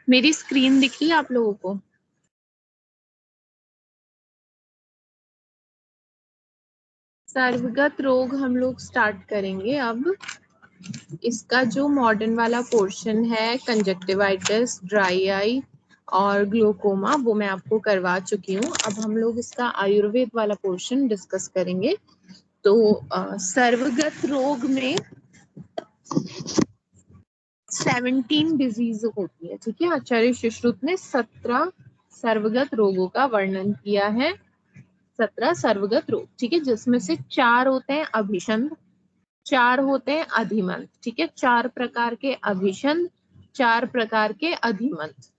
मेरी स्क्रीन दिख रही है आप लोगों को? सर्वगत रोग हम लोग स्टार्ट करेंगे अब। इसका जो मॉडर्न वाला पोर्शन है, कंजक्टिवाइटिस, ड्राई आई और ग्लोकोमा, वो मैं आपको करवा चुकी हूँ। अब हम लोग इसका आयुर्वेद वाला पोर्शन डिस्कस करेंगे। तो सर्वगत रोग में 17 डिजीज होती है, ठीक है। आचार्य सुश्रुत ने 17 सर्वगत रोगों का वर्णन किया है। 17 सर्वगत रोग, ठीक है, जिसमें से 4 होते हैं अभिषंध, 4 होते हैं अधिमंत, ठीक है। 4 प्रकार के अभिषंध, 4 प्रकार के अधिमंत।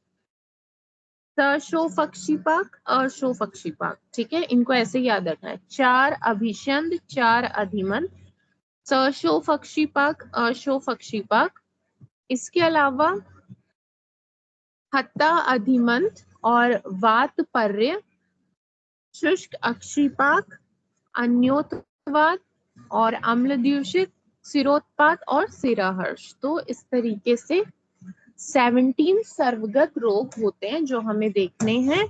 सशोफक्षीपाक, अशोफक्षीपाक, ठीक है, इनको ऐसे याद रखना है। 4 अभिषंध, 4 अधिमंत, सशोफक्षीपाक, अशोफक्षीपाक। इसके अलावा हत्ता अधिमंत और वातपर्य, शुष्क अक्षीपाक, अन्योतवात और अम्लद्यूषित, सिरोत्पात और सिराहर्ष। तो इस तरीके से 17 सर्वगत रोग होते हैं जो हमें देखने हैं।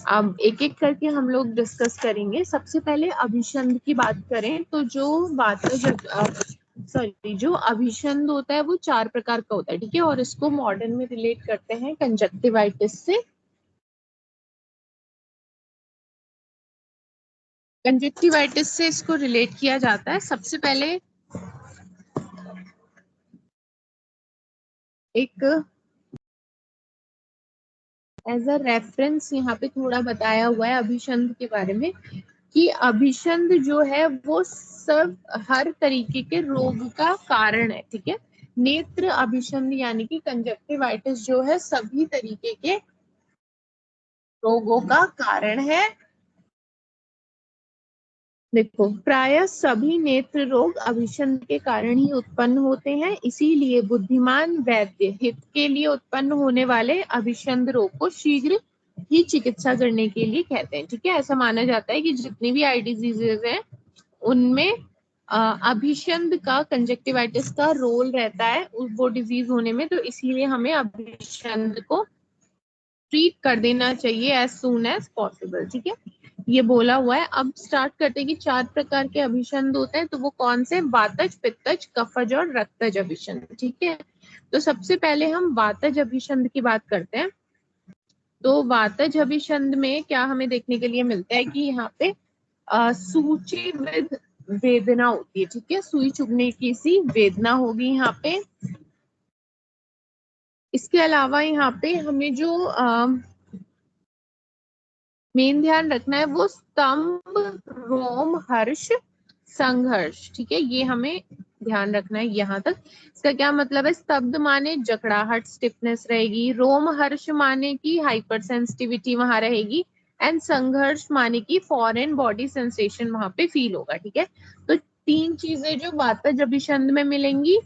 अब एक एक करके हम लोग डिस्कस करेंगे। सबसे पहले अभिषंध की बात करें तो जो अभिषंध होता है वो 4 प्रकार का होता है, ठीक है। और इसको मॉडर्न में रिलेट करते हैं कंजक्टिवाइटिस से। कंजक्टिवाइटिस से इसको रिलेट किया जाता है। सबसे पहले एक एज अ रेफरेंस यहाँ पे थोड़ा बताया हुआ है अभिषंध के बारे में, कि अभिषंध जो है वो सब हर तरीके के रोग का कारण है, ठीक है। नेत्र अभिषंध यानी कि कंजक्टिवाइटिस जो है सभी तरीके के रोगों का कारण है। देखो, प्राय सभी नेत्र रोग अभिषंध के कारण ही उत्पन्न होते हैं, इसीलिए बुद्धिमान वैद्य हित के लिए उत्पन्न होने वाले अभिषंध रोग को शीघ्र ही चिकित्सा करने के लिए कहते हैं, ठीक है। ऐसा माना जाता है कि जितनी भी आई डिजीजेज हैं उनमें अभिषंध का, कंजक्टिवाइटिस का रोल रहता है वो डिजीज होने में, तो इसीलिए हमें अभिषंध को ट्रीट कर देना चाहिए एज सून एज पॉसिबल, ठीक है। ये बोला हुआ है। अब स्टार्ट करते हैं कि 4 प्रकार के अभिषंध होते हैं, तो वो कौन से? वातज, पित्तज, कफज और रक्तज अभिषंध, ठीक है। तो सबसे पहले हम वातज अभिषंध की बात करते हैं। तो वातज अभिषंध में क्या हमें देखने के लिए मिलता है कि यहाँ पे सूची विद वेदना होती है, ठीक है। सुई चुभने की सी वेदना होगी यहाँ पे। इसके अलावा यहाँ पे हमें जो मेन ध्यान रखना है वो स्तंभ, रोम हर्ष, संघर्ष, ठीक है। ये हमें ध्यान रखना है यहाँ तक। इसका क्या मतलब है? स्तब्ध माने जकड़ाहट, स्टिफनेस रहेगी। रोम हर्ष माने की हाइपर सेंसिटिविटी वहां रहेगी। एंड संघर्ष माने की फॉरेन बॉडी सेंसेशन वहां पे फील होगा, ठीक है। तो 3 चीजें जो वातज अभिषंध में मिलेंगी,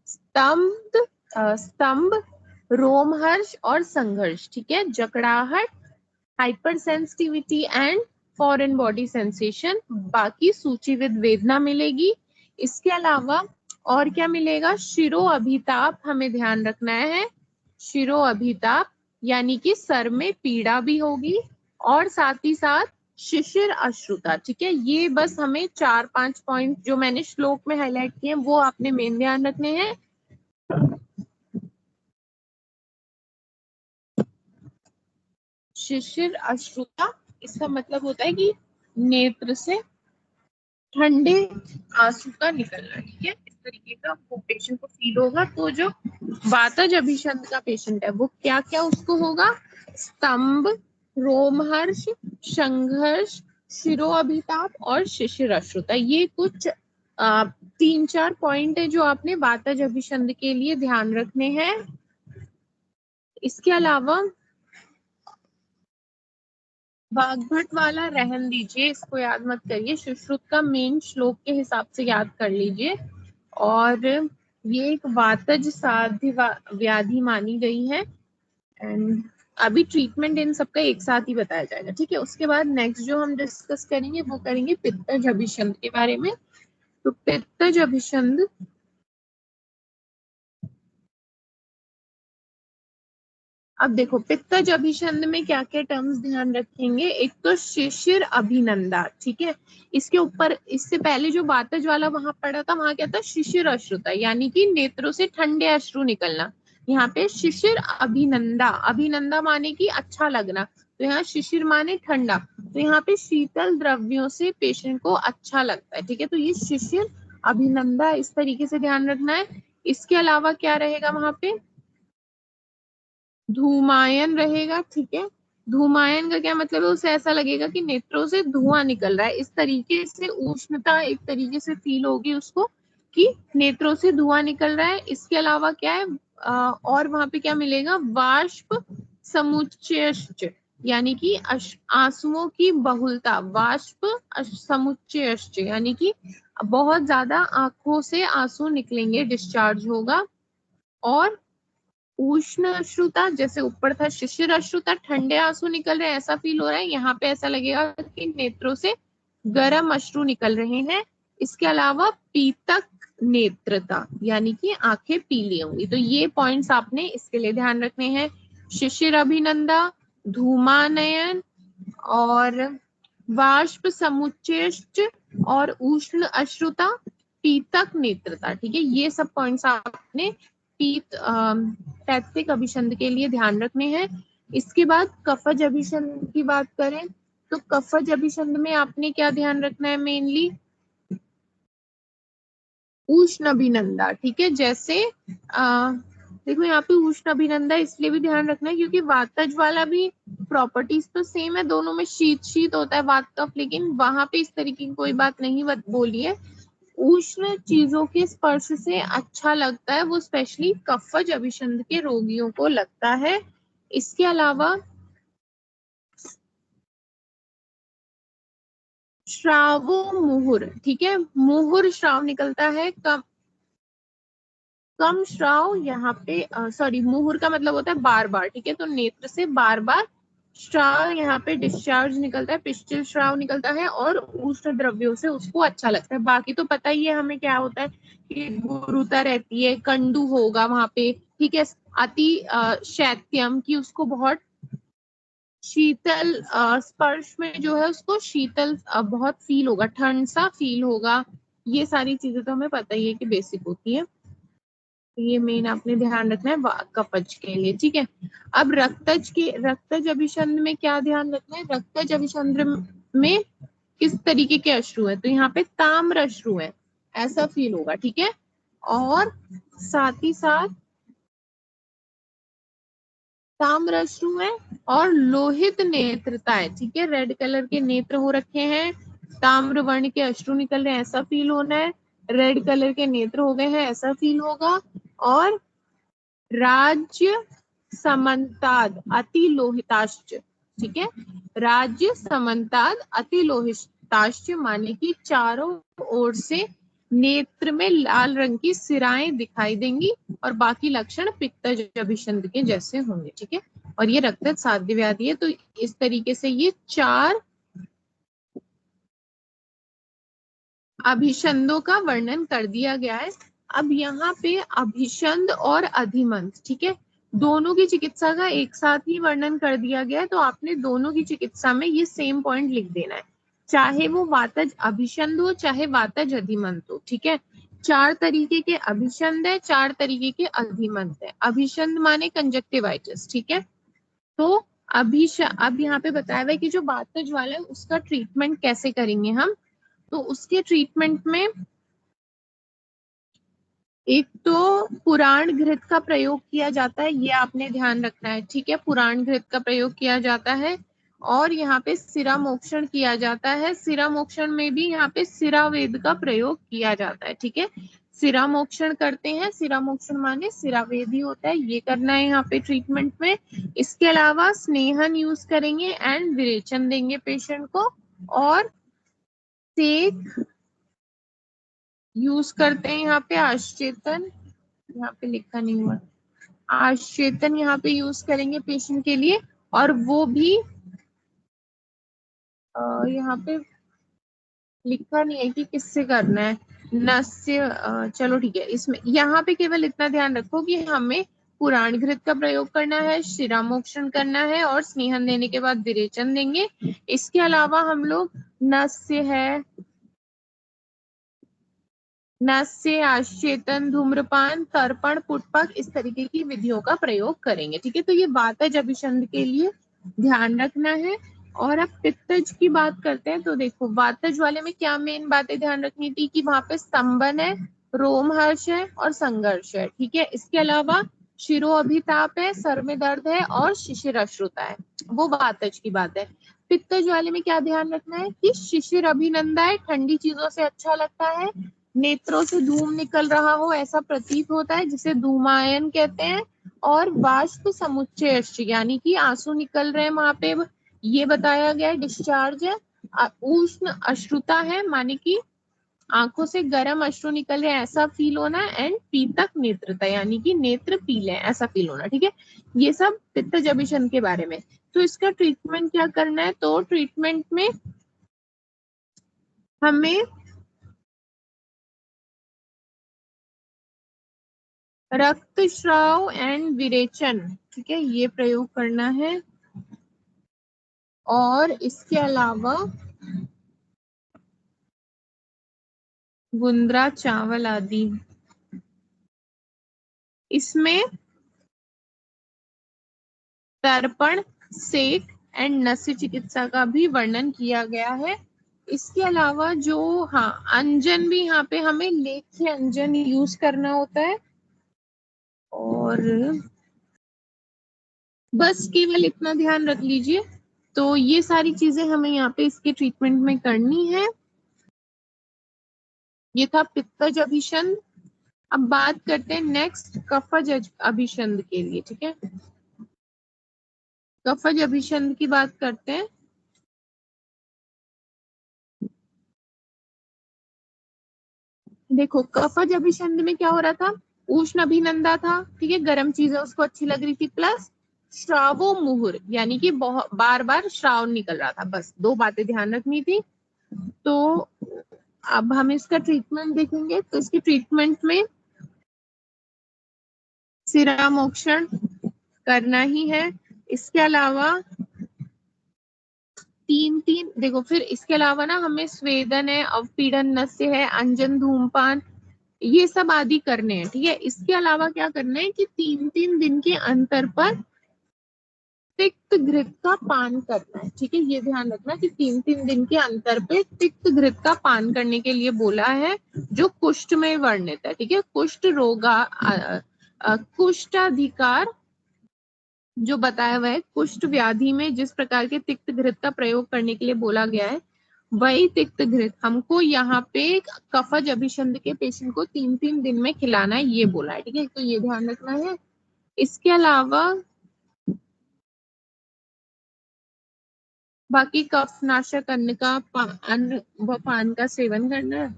स्तंभ, रोमहर्ष और संघर्ष, ठीक है। जकड़ाहट, hyper sensitivity and foreign body sensation, बाकी सूची विद वेदना मिलेगी। इसके अलावा और क्या मिलेगा? शिरो अभिताप हमें ध्यान रखना है। शिरो अभिताप यानी कि सर में पीड़ा भी होगी, और साथ ही साथ शिशिर अश्रुता, ठीक है। ये बस हमें 4-5 पॉइंट जो मैंने श्लोक में हाईलाइट किए हैं वो आपने मेन ध्यान रखने हैं। शिशिर अश्रुता, इसका मतलब होता है कि नेत्र से ठंडे आंसू का निकलना, ठीक है। इस तरीके का वो पेशेंट को फील होगा। तो जो वातज अभिषंध का पेशेंट है वो क्या क्या उसको होगा? स्तंभ, रोमहर्ष, संघर्ष, शिरो अभिताप और शिशिर अश्रुता। ये कुछ 3-4 पॉइंट है जो आपने वातज अभिषंध के लिए ध्यान रखने हैं। इसके अलावा वाग्भट वाला रहन दीजिए, इसको याद मत करिए। सुश्रुत का मेन श्लोक के हिसाब से याद कर लीजिए। और ये एक वातज साध्य व्याधि मानी गई है। एंड अभी ट्रीटमेंट इन सबका एक साथ ही बताया जाएगा, ठीक है। उसके बाद नेक्स्ट जो हम डिस्कस करेंगे वो करेंगे पित्तज अभिषंध के बारे में। तो पित्तज अभिषंध अब देखो पित्तज अभिसंध में क्या क्या टर्म्स ध्यान रखेंगे। एक तो शिशिर अभिनंदा, ठीक है। इसके ऊपर इससे पहले जो वातज वाला वहां पढ़ा था, वहां क्या था, शिशिर अश्रुता, यानी कि नेत्रों से ठंडे अश्रु निकलना। यहाँ पे शिशिर अभिनंदा, अभिनंदा माने कि अच्छा लगना, तो यहाँ शिशिर माने ठंडा, तो यहाँ पे शीतल द्रव्यों से पेशेंट को अच्छा लगता है, ठीक है। तो ये शिशिर अभिनंदा इस तरीके से ध्यान रखना है। इसके अलावा क्या रहेगा वहां पे, धूमायन रहेगा, ठीक है। धूमायन का क्या मतलब है, उसे ऐसा लगेगा कि नेत्रों से धुआं निकल रहा है, इस तरीके से उष्णता एक तरीके से फील होगी उसको कि नेत्रों से धुआं निकल रहा है। इसके अलावा क्या है, और वहां पे क्या मिलेगा, वाष्प समुच्चयश्च, यानी कि आंसुओं की बहुलता, वाष्प समुच्चयश्च, यानी कि बहुत ज्यादा आंखों से आंसू निकलेंगे, डिस्चार्ज होगा। और उष्ण अश्रुता, जैसे ऊपर था शिशिर अश्रुता, ठंडे आंसू निकल रहे हैं ऐसा फील हो रहा है, यहाँ पे ऐसा लगेगा कि नेत्रों से गर्म अश्रु निकल रहे हैं। इसके अलावा पीतक नेत्रता, यानी कि आंखें पीली होंगी। तो ये पॉइंट्स आपने इसके लिए ध्यान रखने हैं, शिशिर अभिनंदा, धूमानयन और वाष्प समुच्चय और उष्ण अश्रुता, पीतक नेत्रता, ठीक है। ये सब पॉइंट्स आपने पैत्विक अभिसंध के लिए ध्यान रखने हैं। इसके बाद कफज अभिसंध की बात करें तो कफज अभिसंध में आपने क्या ध्यान रखना है, मेनली उष्ण अभिनंदा, ठीक है। जैसे देखो यहाँ पे उष्ण अभिनंदा इसलिए भी ध्यान रखना है क्योंकि वातज वाला भी प्रॉपर्टीज तो सेम है, दोनों में शीत शीत होता है वात कफ, लेकिन वहां पे इस तरीके की कोई बात नहीं बोली है। उष्ण चीजों के स्पर्श से अच्छा लगता है, वो स्पेशली कफज अभिसंध के रोगियों को लगता है। इसके अलावा श्रावो मुहुर, ठीक है, मुहुर श्राव निकलता है, कम कम श्राव यहाँ पे, सॉरी, मुहुर का मतलब होता है बार बार, ठीक है। तो नेत्र से बार बार श्राव यहाँ पे डिस्चार्ज निकलता है, पिस्टल श्राव निकलता है और उष्ण द्रव्यों से उसको अच्छा लगता है। बाकी तो पता ही है हमें क्या होता है कि गुरुता रहती है, कंडू होगा वहां पे, ठीक है। अति शैत्यम की उसको बहुत शीतल स्पर्श में जो है उसको शीतल बहुत फील होगा, ठंड सा फील होगा। ये सारी चीजें तो हमें पता ही है कि बेसिक होती है। तो ये मेन आपने ध्यान रखना है कफज के लिए, ठीक है। अब रक्तज अभिसंध में क्या ध्यान रखना है, रक्तज अभिसंध में किस तरीके के अश्रु है, तो यहाँ पे ताम्र अश्रु है ऐसा फील होगा, ठीक है। और साथ ही साथ ताम्र अश्रु है और लोहित नेत्रता है, ठीक है। रेड कलर के नेत्र हो रखे हैं, ताम्र वर्ण के अश्रु निकल रहे हैं ऐसा फील होना है, रेड कलर के नेत्र हो गए हैं ऐसा फील होगा। और राज्य समन्ताद अति लोहिताश्च, ठीक है। राज्य समन्ताद अति लोहिताश्च माने कि चारों ओर से नेत्र में लाल रंग की सिराएं दिखाई देंगी और बाकी लक्षण पित्तज अभिसंध के जैसे होंगे, ठीक है। और ये रक्तज साध्य व्याधि है। तो इस तरीके से ये 4 अभिसंधों का वर्णन कर दिया गया है। अब यहाँ पे अभिसंध और अधिमंत, ठीक है, दोनों की चिकित्सा का एक साथ ही वर्णन कर दिया गया है। तो आपने दोनों की चिकित्सा में ये सेम पॉइंट लिख देना है, चाहे वो वातज अभिसंध हो चाहे वातज अधिमंत हो, ठीक है। 4 तरीके के अभिसंध है, 4 तरीके के अधिमंत है। अभिसंध माने कंजक्टिवाइटिस, ठीक है। तो अब यहाँ पे बताया हुआ है कि जो वातज वाला है उसका ट्रीटमेंट कैसे करेंगे हम। तो उसके ट्रीटमेंट में एक तो पुराण घृत का प्रयोग किया जाता है, ये आपने ध्यान रखना है, ठीक है। पुराण घृत का प्रयोग किया जाता है और यहाँ पे सिरा मोक्षण किया जाता है। सिरा मोक्षण में भी यहाँ पे सिरा वेद का प्रयोग किया जाता है, ठीक है। सिरा मोक्षण करते हैं, सिरा मोक्षण माने सिरा वेद ही होता है, ये करना है यहाँ पे ट्रीटमेंट में। इसके अलावा स्नेहन यूज करेंगे एंड विरेचन देंगे पेशेंट को, और सेक यूज करते हैं यहाँ पे, आश्चेतन यहाँ पे लिखा नहीं हुआ, आश्चेतन यहाँ पे यूज करेंगे पेशेंट के लिए। और वो भी यहाँ पे लिखा नहीं है कि किससे करना है, नस्य चलो ठीक है, इसमें यहाँ पे केवल इतना ध्यान रखो कि हमें पुराण घृत का प्रयोग करना है, शिरामोक्षण करना है और स्नेहन देने के बाद विरेचन देंगे। इसके अलावा हम लोग नस्य, आश्चेतन, धूम्रपान, तर्पण, पुटपक इस तरीके की विधियों का प्रयोग करेंगे। ठीक है, तो ये वातज अभिसंध के लिए ध्यान रखना है। और अब पित्तज की बात करते हैं। तो देखो वातज वाले में क्या मेन बातें ध्यान रखनी थी कि वहां पे स्तंभन है, रोमहर्ष है और संघर्ष है। ठीक है, इसके अलावा शिरो अभिताप है, सर में दर्द है और शिशिर अश्रुता है, वो वातज की बात है। पित्तज वाले में क्या ध्यान रखना है कि शिशिर अभिनंदा है, ठंडी चीजों से अच्छा लगता है, नेत्रों से धूम निकल रहा हो ऐसा प्रतीत होता है जिसे धूमायन कहते हैं, और वाष्प समुच्चय यानी कि आंसू निकल रहे हैं वहां पे, ये बताया गया है, डिस्चार्ज है। उष्ण अश्रुता है माने कि आंखों से गर्म अश्रु निकल रहे हैं ऐसा फील होना, एंड पीतक नेत्रता यानी कि नेत्र पीले ऐसा फील होना। ठीक है, ये सब पित्तज अभिसंध के बारे में। तो इसका ट्रीटमेंट क्या करना है, तो ट्रीटमेंट में हमें रक्तस्राव एंड विरेचन, ठीक है, ये प्रयोग करना है। और इसके अलावा गुंद्रा चावल आदि, इसमें तर्पण, सेक एंड नस्य चिकित्सा का भी वर्णन किया गया है। इसके अलावा जो अंजन भी यहाँ पे हमें लेख्य अंजन यूज करना होता है। और बस केवल इतना ध्यान रख लीजिए। तो ये सारी चीजें हमें यहाँ पे इसके ट्रीटमेंट में करनी है। ये था पित्तज अभिसंध। अब बात करते हैं नेक्स्ट कफज अभिसंध के लिए। ठीक है, कफज अभिसंध की बात करते हैं। देखो कफज अभिसंध में क्या हो रहा था, उष्ण अभिनंदा था, ठीक है, गर्म चीजें उसको अच्छी लग रही थी, प्लस श्रावो मुहुर यानी कि बहुत बार बार श्राव निकल रहा था। बस दो बातें ध्यान रखनी थी। तो अब हम इसका ट्रीटमेंट देखेंगे। तो इसके ट्रीटमेंट में सिरामोक्षण करना ही है। इसके अलावा तीन देखो, फिर इसके अलावा ना हमें स्वेदन है, अवपीड़न, नस्य है, अंजन, धूमपान, ये सब आदि करने हैं। ठीक है, इसके अलावा क्या करना है कि 3-3 दिन के अंतर पर तिक्त घृत का पान करना है। ठीक है, ये ध्यान रखना कि 3-3 दिन के अंतर पे तिक्त घृत का पान करने के लिए बोला है, जो कुष्ठ में वर्णित है। ठीक है, कुष्ठ रोगा कुष्ठाधिकार जो बताया हुआ है, कुष्ठ व्याधि में जिस प्रकार के तिक्त घृत का प्रयोग करने के लिए बोला गया है, वही तिक्त घृत हमको यहाँ पे कफज अभिसंध के पेशेंट को 3-3 दिन में खिलाना है, ये बोला है। ठीक है, तो ये ध्यान रखना है। इसके अलावा बाकी कफनाशक अन्न का अन्न व पान का सेवन करना है।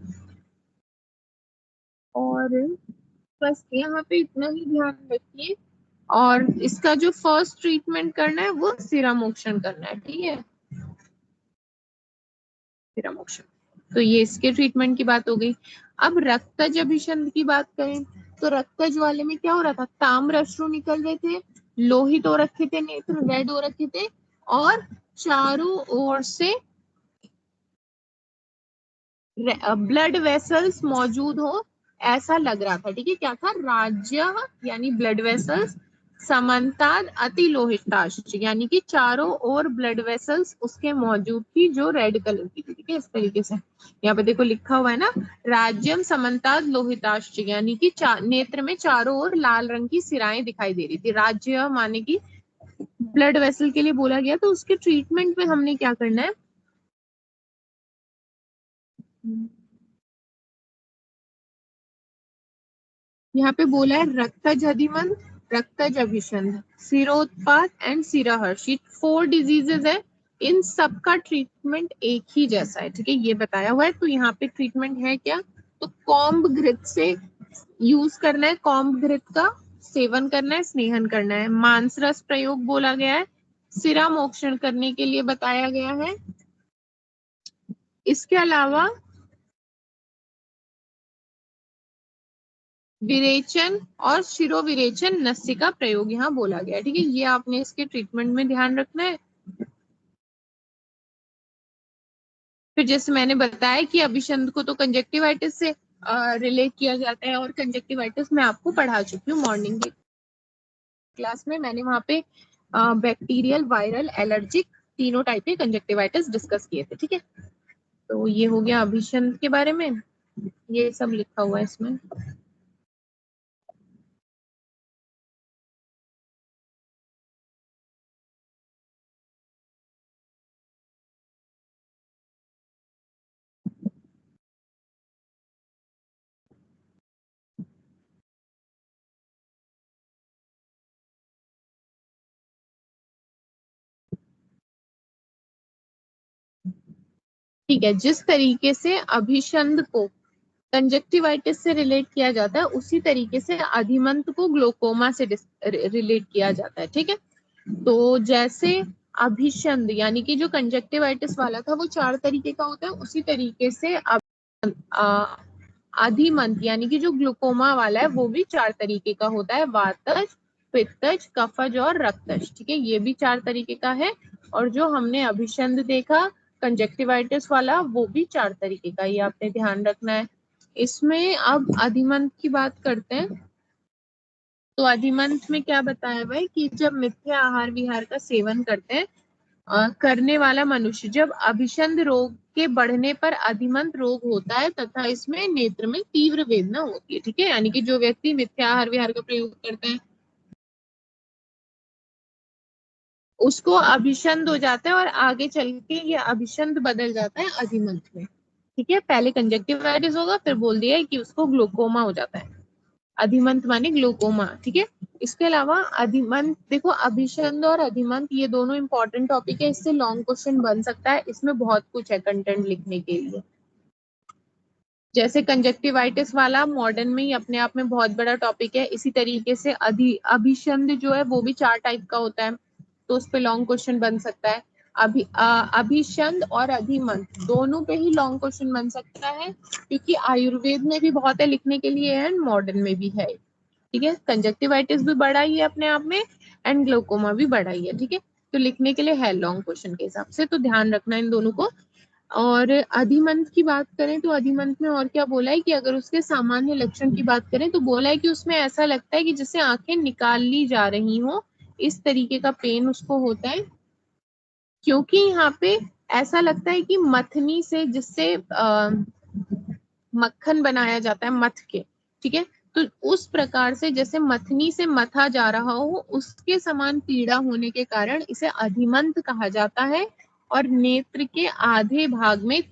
और बस यहाँ पे इतना ही ध्यान रखिए। और इसका जो फर्स्ट ट्रीटमेंट करना है वो सिरामोक्षण करना है। ठीक है, सिरामोक्षण। तो ये इसके ट्रीटमेंट की बात हो गई। अब रक्तज अभिसंध की बात करें तो रक्तज वाले में क्या हो रहा था, ताम्र अश्रु निकल रहे थे, लोहित हो रखे थे, नेत्र रेड हो रखे थे, और चारों ओर से ब्लड वेसल्स मौजूद हो ऐसा लग रहा था। ठीक है, क्या था, राज्य यानी ब्लड वेसल्स, समन्ताद अति लोहिताश्च यानी कि चारों ओर ब्लड वेसल्स उसके मौजूद थी जो रेड कलर की थी। ठीक है, इस तरीके से यहाँ पे देखो लिखा हुआ है ना, राज्यम समन्ताद लोहिताश्च यानी कि नेत्र में चारों ओर लाल रंग की सिराएं दिखाई दे रही थी। राज्य माने कि ब्लड वेसल के लिए बोला गया। तो उसके ट्रीटमेंट में हमने क्या करना है, यहाँ पे बोला है रक्तज अधिमन, रक्तज अभिसंध, सिरोत्पाद एंड सिराहर्ष, 4 डिजीजेस है। इन सब का ट्रीटमेंट एक ही जैसा है। ठीक है, ये बताया हुआ है। तो यहाँ पे ट्रीटमेंट है क्या, तो कॉम्ब घृत से यूज करना है, कॉम्ब घृत का सेवन करना है, स्नेहन करना है। मांस रस प्रयोग बोला गया है, सिरा मोक्षण करने के लिए बताया गया है। इसके अलावा विरेचन और शिरोविरेचन नस्य का प्रयोग यहाँ बोला गया है। ठीक है, ये आपने इसके ट्रीटमेंट में ध्यान रखना है। फिर जैसे मैंने बताया कि अभिसंध को तो कंजक्टिवाइटिस से रिलेट किया जाता है, और कंजक्टिवाइटिस मैं आपको पढ़ा चुकी हूँ मॉर्निंग के क्लास में। मैंने वहां पे बैक्टीरियल, वायरल, एलर्जिक तीनों टाइप के कंजक्टिवाइटिस डिस्कस किए थे। ठीक है, तो ये हो गया अभिसंध के बारे में, ये सब लिखा हुआ है इसमें। ठीक है, जिस तरीके से अभिसंध को कंजक्टिवाइटिस से रिलेट किया जाता है, उसी तरीके से अधिमंत को ग्लोकोमा से रिलेट किया जाता है। ठीक है, तो जैसे अभिसंध यानी कि जो कंजक्टिवाइटिस वाला था वो 4 तरीके का होता है, उसी तरीके से अधिमंत यानी कि जो ग्लूकोमा वाला है वो भी 4 तरीके का होता है, वातज, पित्तज, कफज और रक्तज। ठीक है, ये भी 4 तरीके का है। और जो हमने अभिसंध देखा कंजक्टिवाइटिस वाला, वो भी 4 तरीके का, ये आपने ध्यान रखना है। इसमें अब अधिमंत की बात करते हैं। तो अधिमंत में क्या बताया हुआ है कि जब मिथ्या आहार विहार का सेवन करते हैं करने वाला मनुष्य, जब अभिसंध रोग के बढ़ने पर अधिमंत रोग होता है तथा इसमें नेत्र में तीव्र वेदना होती है। ठीक है, यानी कि जो व्यक्ति मिथ्या आहार विहार का प्रयोग करता है उसको अभिसंध हो जाता है, और आगे चल के ये अभिसंध बदल जाता है अधिमंत में। ठीक है, पहले कंजक्टिवाइटिस होगा, फिर बोल दिया है कि उसको ग्लूकोमा हो जाता है। अधिमंत माने ग्लूकोमा। ठीक है, इसके अलावा अधिमंत, देखो अभिसंध और अधिमंत ये दोनों इंपॉर्टेंट टॉपिक है, इससे लॉन्ग क्वेश्चन बन सकता है, इसमें बहुत कुछ है कंटेंट लिखने के लिए। जैसे कंजक्टिवाइटिस वाला मॉडर्न में ही अपने आप में बहुत बड़ा टॉपिक है, इसी तरीके से अभिसंध जो है वो भी 4 टाइप का होता है, तो उस पे लॉन्ग क्वेश्चन बन सकता है। अभिसंध और अधिमंत दोनों पे ही लॉन्ग क्वेश्चन बन सकता है, क्योंकि आयुर्वेद में भी बहुत है लिखने के लिए एंड मॉडर्न में भी है। ठीक है, कंजक्टिवाइटिस भी बड़ा ही है अपने आप में, एंड ग्लोकोमा भी बड़ा ही है। ठीक है, तो लिखने के लिए है लॉन्ग क्वेश्चन के हिसाब से, तो ध्यान रखना इन दोनों को। और अधिमंत की बात करें तो अधिमंत में और क्या बोला है कि अगर उसके सामान्य लक्षण की बात करें तो बोला है कि उसमें ऐसा लगता है कि जैसे आंखें निकाल ली जा रही हो, इस तरीके का पेन उसको होता है। क्योंकि यहाँ पे ऐसा लगता है कि मथनी से, जिससे मक्खन बनाया जाता है मथ के, ठीक है, तो उस प्रकार से जैसे मथनी से मथा जा रहा हो, उसके समान पीड़ा होने के कारण इसे अधिमंत कहा जाता है। और नेत्र के आधे भाग में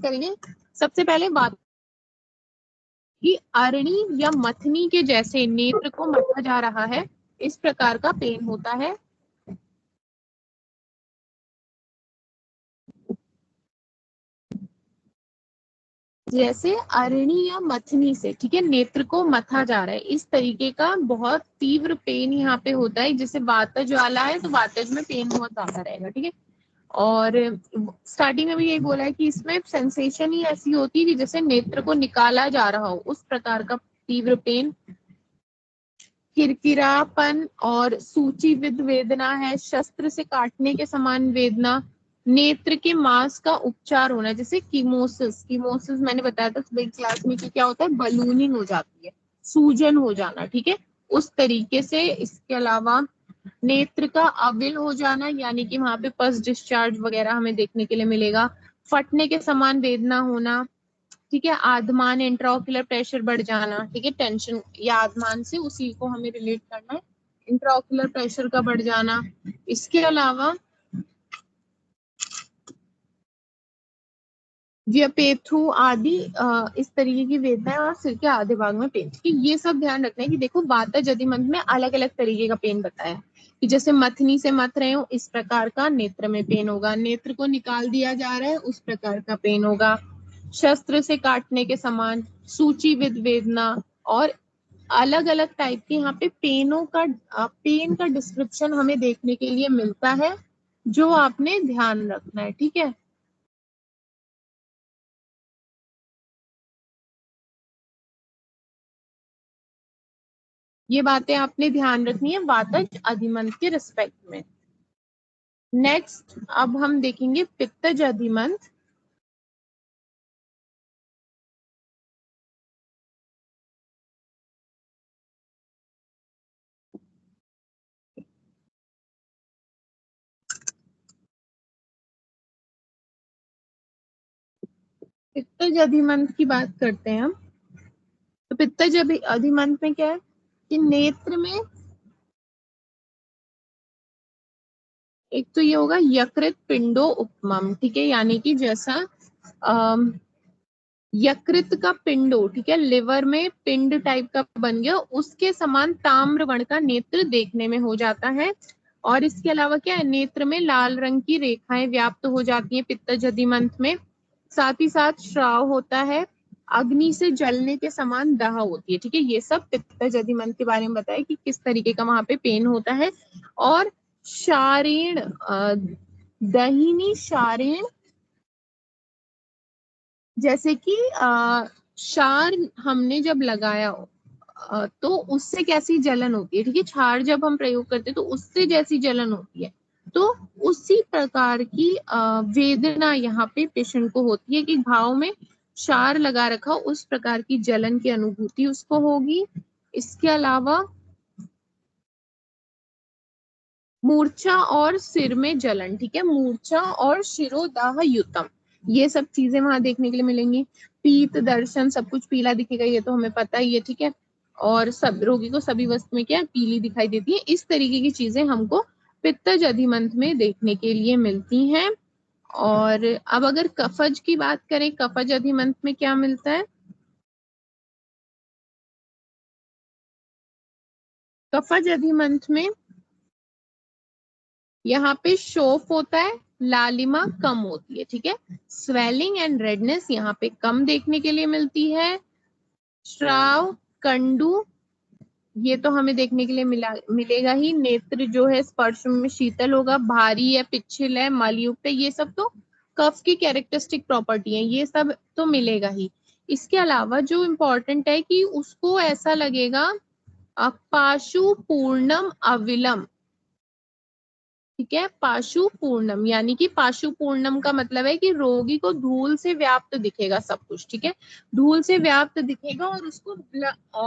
करेंगे। सबसे पहले बात कि अरणी या मथनी के जैसे नेत्र को मथा जा रहा है, इस प्रकार का पेन होता है। जैसे अरणी या मथनी से, ठीक है, नेत्र को मथा जा रहा है, इस तरीके का बहुत तीव्र पेन यहाँ पे होता है। जैसे वातज वाला है तो वातज में पेन बहुत ज्यादा रहेगा। ठीक है, और स्टार्टिंग में भी यही बोला है कि इसमें सेंसेशन ही ऐसी होती है कि जैसे नेत्र को निकाला जा रहा हो, उस प्रकार का तीव्र पेन। किरकिरापन और सूचिविद वेदना है, शस्त्र से काटने के समान वेदना, नेत्र के मांस का उपचार होना, जैसे कीमोसिस। कीमोसिस मैंने बताया था सुबह क्लास में कि क्या होता है, बलूनिंग हो जाती है, सूजन हो जाना। ठीक है, उस तरीके से। इसके अलावा नेत्र का अविल हो जाना, यानी कि वहां पे पस डिस्चार्ज वगैरह हमें देखने के लिए मिलेगा। फटने के समान वेदना होना। ठीक है, आधमान, इंट्राओक्युलर प्रेशर बढ़ जाना। ठीक है, टेंशन या आधमान से उसी को हमें रिलेट करना है, इंट्राओक्युलर प्रेशर का बढ़ जाना। इसके अलावा व्यपेथु आदि इस तरीके की वेदनाएं और सिर के आधे भाग में पेन। ठीक है, ये सब ध्यान रखना है कि देखो वातज अधिमंत में अलग अलग तरीके का पेन बताया कि जैसे मथनी से मथ रहे हो इस प्रकार का नेत्र में पेन होगा, नेत्र को निकाल दिया जा रहा है उस प्रकार का पेन होगा, शस्त्र से काटने के समान सूचीविद वेदना, और अलग अलग टाइप के यहाँ पे पेन का डिस्क्रिप्शन हमें देखने के लिए मिलता है, जो आपने ध्यान रखना है। ठीक है, ये बातें आपने ध्यान रखनी है वातज अधिमंत के रिस्पेक्ट में। नेक्स्ट अब हम देखेंगे पित्तज अधिमंत। पित्तज अधिमंत की बात करते हैं हम। तो पित्तज अधिमंत में क्या है कि नेत्र में एक तो ये होगा यकृत पिंडो उपमम। ठीक है, यानी कि जैसा यकृत का पिंडो, ठीक है, लिवर में पिंड टाइप का बन गया, उसके समान ताम्र वर्ण का नेत्र देखने में हो जाता है। और इसके अलावा क्या है, नेत्र में लाल रंग की रेखाएं व्याप्त हो जाती हैं पित्तज अधिमंत में। साथ ही साथ श्राव होता है, अग्नि से जलने के समान दाह होती है। ठीक है, ये सब पित्तज अधिमंत के बारे में बताया कि किस तरीके का वहां पे पेन होता है। और शारीण दहीनी शारीण, जैसे कि क्षार हमने जब लगाया तो उससे कैसी जलन होती है। ठीक है, क्षार जब हम प्रयोग करते हैं तो उससे जैसी जलन होती है, तो उसी प्रकार की वेदना यहाँ पे पेशेंट को होती है कि घाव में क्षार लगा रखा, उस प्रकार की जलन की अनुभूति उसको होगी। इसके अलावा मूर्छा और सिर में जलन। ठीक है, मूर्छा और शिरोदाह युतम, ये सब चीजें वहां देखने के लिए मिलेंगी। पीत दर्शन, सब कुछ पीला दिखेगा, ये तो हमें पता ही है। ठीक है, और सब रोगी को सभी वस्तु में क्या पीली दिखाई देती है। इस तरीके की चीजें हमको पित्तज अधिमंत में देखने के लिए मिलती हैं। और अब अगर कफज की बात करें, कफज अधिमंत में क्या मिलता है। कफज अधिमंत में यहाँ पे शोफ होता है, लालिमा कम होती है। ठीक है, स्वेलिंग एंड रेडनेस यहाँ पे कम देखने के लिए मिलती है। श्राव, कंडू, ये तो हमें देखने के लिए मिलेगा ही। नेत्र जो है स्पर्श में शीतल होगा, भारी है, पिछल है, मलयुक्त है, ये सब तो कफ की कैरेक्टरिस्टिक प्रॉपर्टी है, ये सब तो मिलेगा ही। इसके अलावा जो इम्पोर्टेंट है कि उसको ऐसा लगेगा पाशु पूर्णम अविलम। ठीक है, पाशु पूर्णम, यानी कि पाशु पूर्णम का मतलब है कि रोगी को धूल से व्याप्त दिखेगा सब कुछ। ठीक है, धूल से व्याप्त दिखेगा और उसको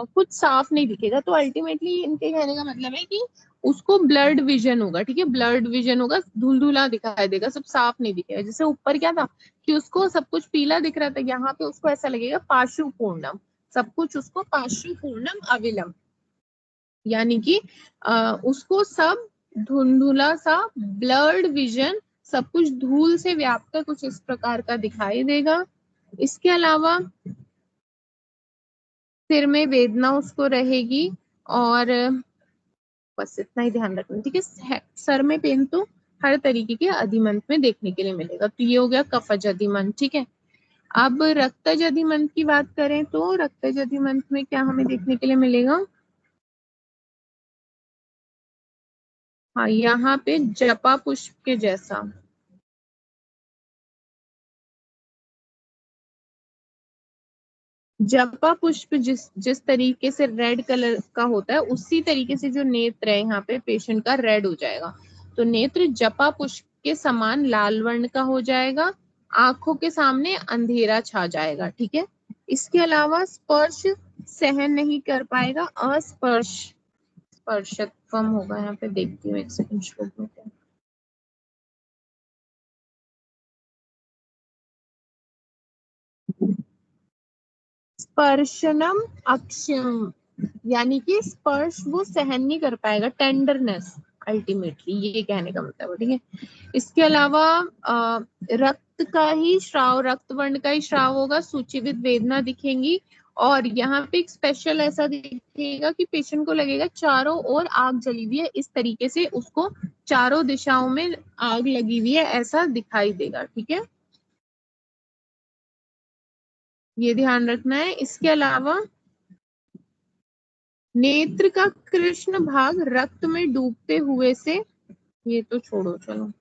कुछ साफ नहीं दिखेगा। तो अल्टीमेटली इनके कहने का मतलब है कि उसको ब्लड विजन होगा। ठीक है, ब्लड विजन होगा, धुल धुला दिखाई देगा, सब साफ नहीं दिखेगा। जैसे ऊपर क्या था कि उसको सब कुछ पीला दिख रहा था, यहाँ पे उसको ऐसा लगेगा पाशु पूर्णम, सब कुछ उसको पाशु पूर्णम अविलम, यानी कि उसको सब धुंधुला सा, ब्लर्ड विजन, सब कुछ धूल से व्याप्त कुछ इस प्रकार का दिखाई देगा। इसके अलावा सिर में वेदना उसको रहेगी, और बस इतना ही ध्यान रखना। ठीक है, सर में पेन तो हर तरीके के अधिमंत में देखने के लिए मिलेगा। तो ये हो गया कफज अधिमंत। ठीक है, अब रक्तज अधिमंत की बात करें तो रक्तज अधिमंत में क्या हमें देखने के लिए मिलेगा। हाँ, यहाँ पे जपा पुष्प के जैसा, जपा पुष्प जिस जिस तरीके से रेड कलर का होता है, उसी तरीके से जो नेत्र है यहाँ पे पेशेंट का रेड हो जाएगा। तो नेत्र जपा पुष्प के समान लाल वर्ण का हो जाएगा, आंखों के सामने अंधेरा छा जाएगा। ठीक है, इसके अलावा स्पर्श सहन नहीं कर पाएगा, अस्पर्श, स्पर्शत्वम होगा। यहाँ पे देखती हूँ एक सेकंड श्लोक में क्या। स्पर्शनम अक्षम, यानी कि स्पर्श वो सहन नहीं कर पाएगा, टेंडरनेस, अल्टीमेटली ये कहने का मतलब है। ठीक है, इसके अलावा रक्त रक्त का ही श्राव, रक्त वर्ण का ही श्राव होगा, सूचीवित वेदना दिखेंगी। और यहाँ पे एक स्पेशल ऐसा दिखेगा कि पेशेंट को लगेगा चारों ओर आग जली हुई है, इस तरीके से उसको चारों दिशाओं में आग लगी हुई है ऐसा दिखाई देगा। ठीक है, ये ध्यान रखना है। इसके अलावा नेत्र का कृष्ण भाग रक्त में डूबते हुए से, ये तो छोड़ो चलो,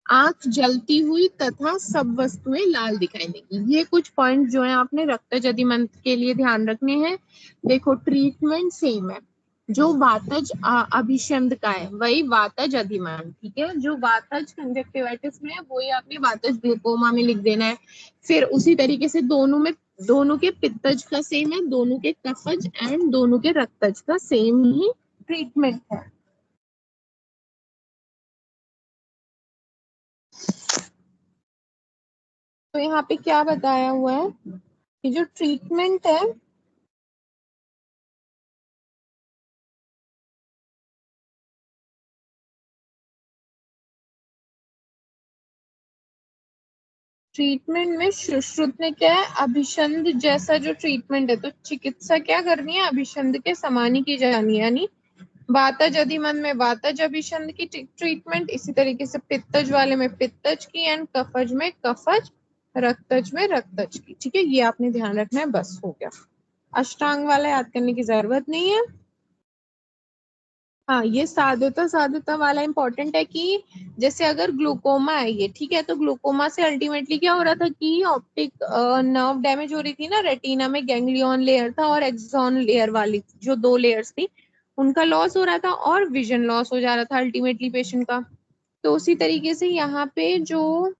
आंख जलती हुई तथा सब वस्तुएं लाल दिखाई देंगी। ये कुछ पॉइंट जो है आपने रक्तज अधिमंत के लिए ध्यान रखने हैं। देखो ट्रीटमेंट सेम है, जो वातज अभिषंध का है वही वातज अधिमंत। ठीक है, जो वातज कंजक्टिवाइटिस में है वही आपने वातज ग्लूकोमा में लिख देना है। फिर उसी तरीके से दोनों में, दोनों के पित्तज का सेम है, दोनों के कफज एंड दोनों के रक्तज का सेम ही ट्रीटमेंट है। तो यहाँ पे क्या बताया हुआ है कि जो ट्रीटमेंट है, ट्रीटमेंट में सुश्रुत ने क्या है, अभिसंध जैसा जो ट्रीटमेंट है, तो चिकित्सा क्या करनी है, अभिसंध के समान ही की जानी है। यानी वातज अधिमंत में वातज अभिसंध की ट्रीटमेंट, इसी तरीके से पित्तज वाले में पित्तज की, एंड कफज में कफज, रक्तज में रक्तज की। ठीक है, ये आपने ध्यान रखना है, बस हो गया। अष्टांग वाला याद करने की जरूरत नहीं है। हाँ, ये साधुता साधुता वाला इंपॉर्टेंट है कि जैसे अगर ग्लूकोमा है ये, ठीक है, तो ग्लूकोमा से अल्टीमेटली क्या हो रहा था कि ऑप्टिक नर्व डैमेज हो रही थी ना, रेटिना में गैंग्लियन लेयर था और एक्सॉन लेयर वाली जो दो लेयर्स थी उनका लॉस हो रहा था और विजन लॉस हो जा रहा था अल्टीमेटली पेशेंट का। तो उसी तरीके से यहाँ पे जो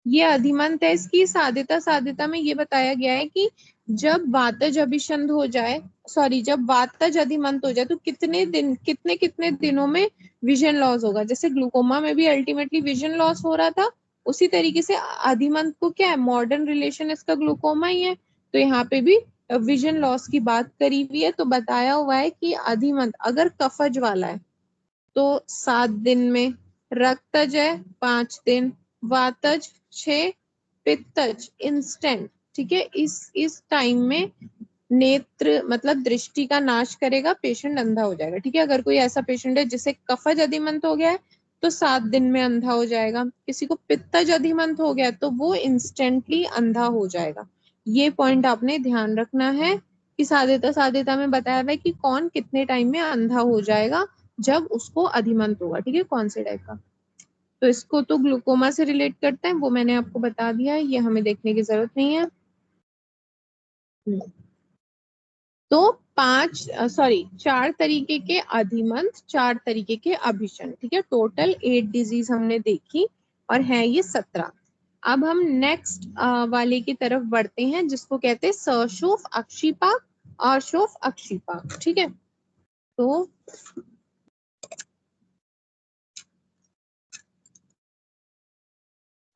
ये अधिमंत है, इसकी साध्यता साध्यता में ये बताया गया है कि जब वातज अभिसंध हो जाए, सॉरी, जब वातज अधिमंत हो जाए तो कितने दिन, कितने कितने दिनों में विजन लॉस होगा। जैसे ग्लूकोमा में भी अल्टीमेटली विजन लॉस हो रहा था, उसी तरीके से अधिमंत को क्या है, मॉडर्न रिलेशन इसका ग्लूकोमा ही है, तो यहाँ पे भी विजन लॉस की बात करी हुई है। तो बताया हुआ है कि अधिमंत अगर कफज वाला है तो 7 दिन में, रक्तज है 5 दिन, वातज 6, पित्तज इंस्टेंट। ठीक है, इस टाइम में नेत्र मतलब दृष्टि का नाश करेगा, पेशेंट अंधा हो जाएगा। ठीक है, अगर कोई ऐसा पेशेंट है जिसे कफज अधिमंत हो गया है तो 7 दिन में अंधा हो जाएगा, किसी को पित्तज अधिमंत हो गया तो वो इंस्टेंटली अंधा हो जाएगा। ये पॉइंट आपने ध्यान रखना है कि साध्यता साध्यता में बताया हुआ है कि कौन कितने टाइम में अंधा हो जाएगा जब उसको अधिमंत होगा। ठीक है, कौन से टाइप का, तो इसको तो ग्लूकोमा से रिलेट करते हैं, वो मैंने आपको बता दिया है, ये हमें देखने की जरूरत नहीं है। तो 4 तरीके के अधिमंत, 4 तरीके के अभिषण। ठीक है, टोटल 8 डिजीज हमने देखी और है ये 17। अब हम नेक्स्ट वाले की तरफ बढ़ते हैं जिसको कहते हैं सशोफ अक्षिपाक और शोफ अक्षिपाक। ठीक है, तो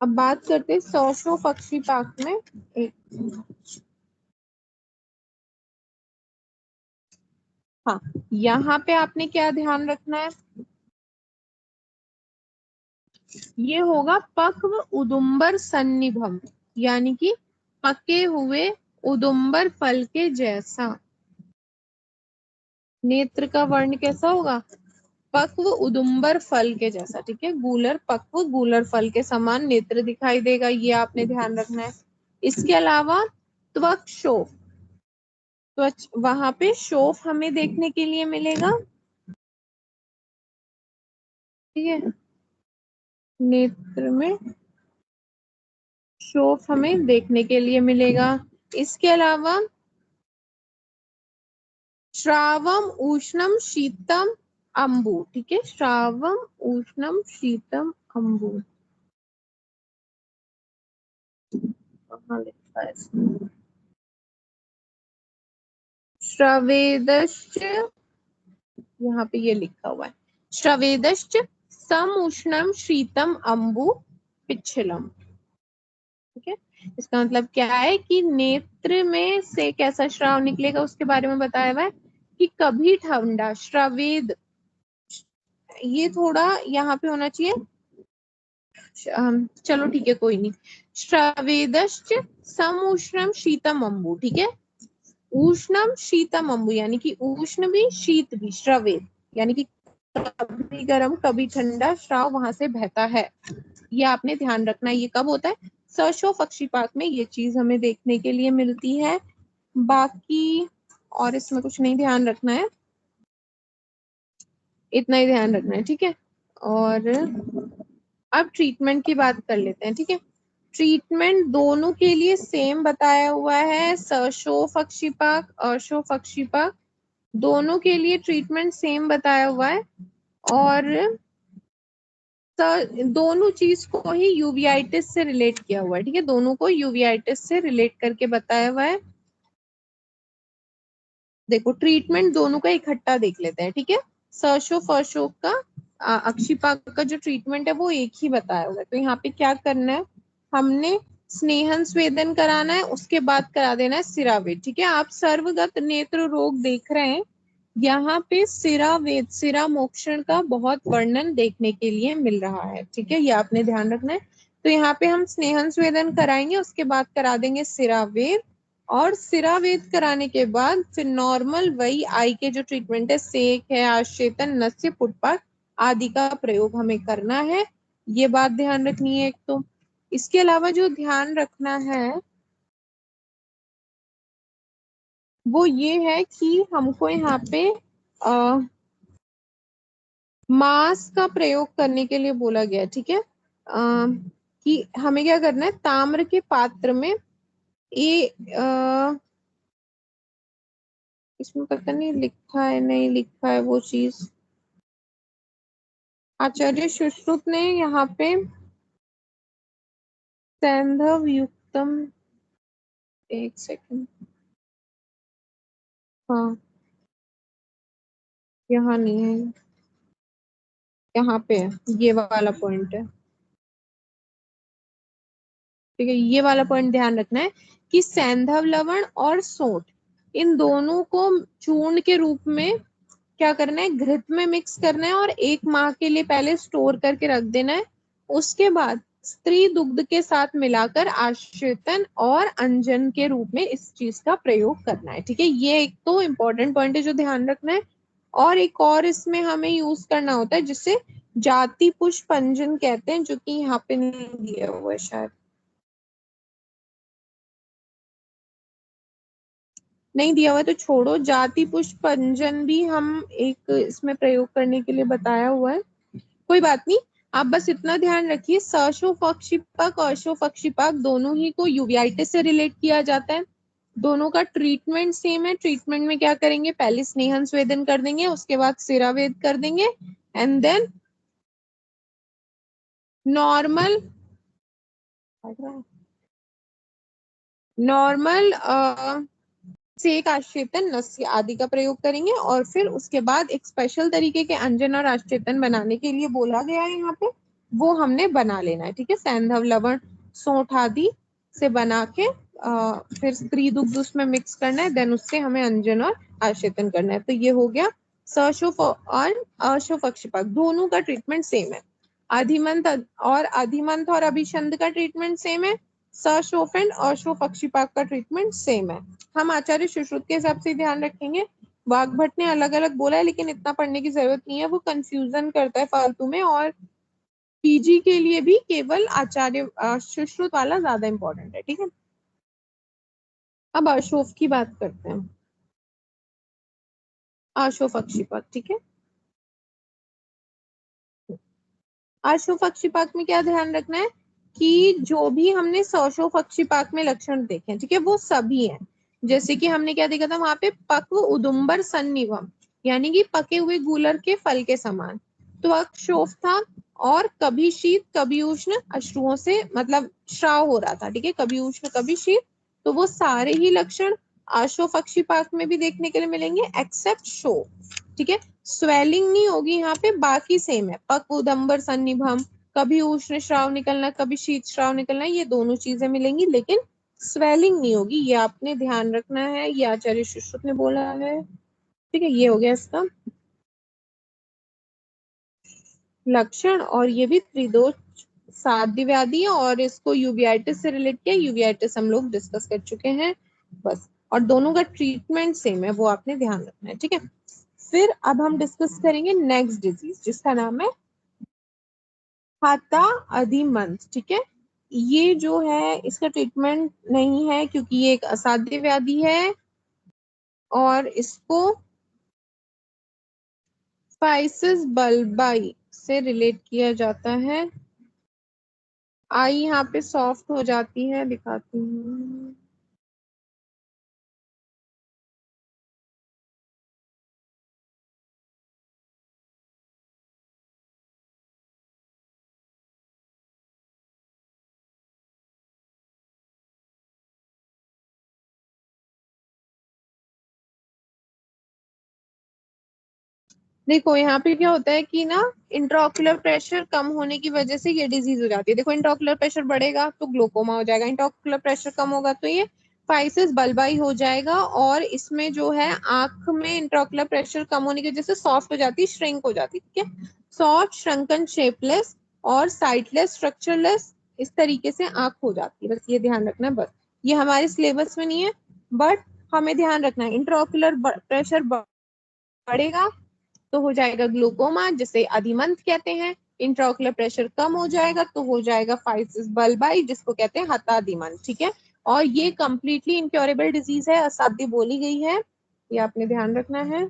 अब बात करते हैं सशोफ अक्षिपाक में। एक, हाँ, यहाँ पे आपने क्या ध्यान रखना है, ये होगा पक्व उदुम्बर सन्निभम, यानी कि पके हुए उदुम्बर फल के जैसा। नेत्र का वर्ण कैसा होगा, पक्व उदुम्बर फल के जैसा। ठीक है, गूलर पक्व गूलर फल के समान नेत्र दिखाई देगा, ये आपने ध्यान रखना है। इसके अलावा त्वक शोफ, त्वच वहां पे शोफ हमें देखने के लिए मिलेगा। ठीक है, नेत्र में शोफ हमें देखने के लिए मिलेगा। इसके अलावा श्रावम उष्णम शीतम अंबु। ठीक है, श्रावम उष्णम शीतम अंबु, कहाँ लिखा है इसमें? श्रवेदश्च, यहाँ पे ये लिखा हुआ है श्रवेदश्च सम उष्णम शीतम अंबु पिच्छलम। ठीक है, इसका मतलब क्या है कि नेत्र में से कैसा श्राव निकलेगा उसके बारे में बताया हुआ है कि कभी ठंडा श्रवेद, ये थोड़ा यहाँ पे होना चाहिए चलो ठीक है, कोई नहीं। श्रवेदश्च सम उष्णम शीतम अम्बु, ठीक है। उष्णम शीतम अम्बु यानी कि उष्ण भी शीत भी, श्रवेद यानी कि कभी गर्म कभी ठंडा श्राव वहां से बहता है। ये आपने ध्यान रखना है। ये कब होता है? सरसों पक्षीपाक में ये चीज हमें देखने के लिए मिलती है। बाकी और इसमें कुछ नहीं ध्यान रखना है, इतना ही ध्यान रखना है, ठीक है। और अब ट्रीटमेंट की बात कर लेते हैं, ठीक है। ट्रीटमेंट दोनों के लिए सेम बताया हुआ है, सरसों पक्षीपाक अर्शो पक्षीपाक दोनों के लिए ट्रीटमेंट सेम बताया हुआ है। और दोनों चीज को ही यूवीआइटिस से रिलेट किया हुआ है, ठीक है। दोनों को यूवीआइटिस से रिलेट करके बताया हुआ है। देखो ट्रीटमेंट दोनों का इकट्ठा देख लेते हैं, ठीक है। सरसों फरसों का अक्षिपाक का जो ट्रीटमेंट है वो एक ही बताया हुआ है। तो यहाँ पे क्या करना है, हमने स्नेहन स्वेदन कराना है, उसके बाद करा देना है सिरावेद, ठीक है। आप सर्वगत नेत्र रोग देख रहे हैं, यहाँ पे सिरावेद सिरा मोक्षण का बहुत वर्णन देखने के लिए मिल रहा है, ठीक है। ये आपने ध्यान रखना है। तो यहाँ पे हम स्नेहन स्वेदन कराएंगे, उसके बाद करा देंगे सिरावेद, और सिरावेद कराने के बाद फिर नॉर्मल वही आई के जो ट्रीटमेंट है, सेक है, आशेतन, नस्य, फुटपाथ आदि का प्रयोग हमें करना है। ये बात ध्यान रखनी है एक तो। इसके अलावा जो ध्यान रखना है वो ये है कि हमको यहाँ पे मांस का प्रयोग करने के लिए बोला गया, ठीक है। कि हमें क्या करना है, ताम्र के पात्र में ये इसमें पता नहीं लिखा है नहीं लिखा है वो चीज, आचार्य सुश्रुत ने यहाँ पे सैंधव युक्तम, एक सेकंड, हाँ यहाँ नहीं है, यहाँ पे है, ये वाला पॉइंट है, ठीक है। ये वाला पॉइंट ध्यान रखना है कि सैंधव लवण और सोंठ इन दोनों को चूर्ण के रूप में क्या करना है, घृत में मिक्स करना है और 1 माह के लिए पहले स्टोर करके रख देना है। उसके बाद स्त्री दुग्ध के साथ मिलाकर आश्रितन और अंजन के रूप में इस चीज का प्रयोग करना है, ठीक है। ये एक तो इम्पोर्टेंट पॉइंट है जो ध्यान रखना है। और एक और इसमें हमें यूज करना होता है जिसे जाति पुष्प अंजन कहते हैं, जो कि यहाँ पे नहीं दिया हुआ है शायद, नहीं दिया हुआ है तो छोड़ो। जाति पुष्प अंजन भी हम एक इसमें प्रयोग करने के लिए बताया हुआ है, कोई बात नहीं। आप बस इतना ध्यान रखिए, सरसों पक्षीपाक और अर्शो पक्षीपाक दोनों ही को यूवीआइटिस से रिलेट किया जाता है। दोनों का ट्रीटमेंट सेम है। ट्रीटमेंट में क्या करेंगे, पहले स्नेहन स्वेदन कर देंगे, उसके बाद सिरावेद कर देंगे, एंड देन नॉर्मल नॉर्मल सेक, आश्चेतन, नस्य आदि का प्रयोग करेंगे। और फिर उसके बाद एक स्पेशल तरीके के अंजन और आश्चेतन बनाने के लिए बोला गया है यहाँ पे, वो हमने बना लेना है, ठीक है। सैंधव लवण सोंठ आदि से बना के फिर स्त्री दुग्ध उसमें मिक्स करना है, देन उससे हमें अंजन और आश्चेतन करना है। तो ये हो गया सशुभ और अशुभ पक्षपात, दोनों का ट्रीटमेंट सेम है। अधिमंथ और अभिषंध का ट्रीटमेंट सेम है। सशोफ एंड अशोफ पक्षीपाक का ट्रीटमेंट सेम है। हम आचार्य सुश्रुत के हिसाब से ध्यान रखेंगे। वाग्भट ने अलग अलग बोला है, लेकिन इतना पढ़ने की जरूरत नहीं है, वो कंफ्यूजन करता है फालतू में। और पीजी के लिए भी केवल आचार्य सुश्रुत वाला ज्यादा इंपॉर्टेंट है, ठीक है। अब अशोक की बात करते हैं, अशोक पक्षीपाक, ठीक है। अशोक पक्षीपाक में क्या ध्यान रखना है कि जो भी हमने सशो पक्षीपाक में लक्षण देखे, ठीक है, वो सभी हैं। जैसे कि हमने क्या देखा था वहां पे, पक्व उदुम्बर सन्निभम यानी कि पके हुए गूलर के फल के समान त्वक शोफ था, और कभी शीत कभी उष्ण अश्रुओं से मतलब श्राव हो रहा था, ठीक है, कभी उष्ण कभी शीत। तो वो सारे ही लक्षण आशो पक्षीपाक में भी देखने के लिए मिलेंगे एक्सेप्ट शो, ठीक है। स्वेलिंग नहीं होगी यहाँ पे, बाकी सेम है, पक उदम्बर सन्निभम, कभी उष्ण श्राव निकलना कभी शीत श्राव निकलना, ये दोनों चीजें मिलेंगी, लेकिन स्वेलिंग नहीं होगी। ये आपने ध्यान रखना है, ये आचार्य सुश्रुत ने बोला है, ठीक है। ये हो गया इसका लक्षण, और ये भी त्रिदोष साध्य व्याधि है और इसको यूवियाइटिस से रिलेट किया। यूवियाइटिस हम लोग डिस्कस कर चुके हैं बस, और दोनों का ट्रीटमेंट सेम है, वो आपने ध्यान रखना है, ठीक है। फिर अब हम डिस्कस करेंगे नेक्स्ट डिजीज जिसका नाम है हाता अधिमंत, ठीक है। ये जो है इसका ट्रीटमेंट नहीं है क्योंकि ये एक असाध्य व्याधि है और इसको फाइसिस बल्बाई से रिलेट किया जाता है। आई यहाँ पे सॉफ्ट हो जाती है, दिखाती हूँ। देखो यहाँ पे क्या होता है कि ना इंट्राऑक्यूलर प्रेशर कम होने की वजह से ये डिजीज हो जाती है। देखो इंट्राऑक्यूलर प्रेशर बढ़ेगा तो ग्लोकोमा हो जाएगा, इंट्राऑक्यूलर प्रेशर कम होगा तो ये फाइसिस बल्बाई हो जाएगा। और इसमें जो है आंख में इंट्राऑक्यूलर प्रेशर कम होने की वजह से सॉफ्ट हो जाती है, श्रिंक हो जाती है, ठीक है। सॉफ्ट, श्रंकन, शेपलेस और साइटलेस, स्ट्रक्चरलेस, इस तरीके से आंख हो जाती है। बस ये ध्यान रखना है, बस ये हमारे सिलेबस में नहीं है बट हमें ध्यान रखना है। इंट्राऑक्यूलर प्रेशर बढ़ेगा तो हो जाएगा ग्लूकोमा जिसे अधिमंत कहते हैं। इंट्राऑक्यूलर प्रेशर कम हो जाएगा तो हो जाएगा फाइसिस बल्बाई जिसको कहते हैं हता अधिमंत, ठीक है। और ये कंप्लीटली इनक्योरेबल डिजीज है, असाध्य बोली गई है, ये आपने ध्यान रखना है।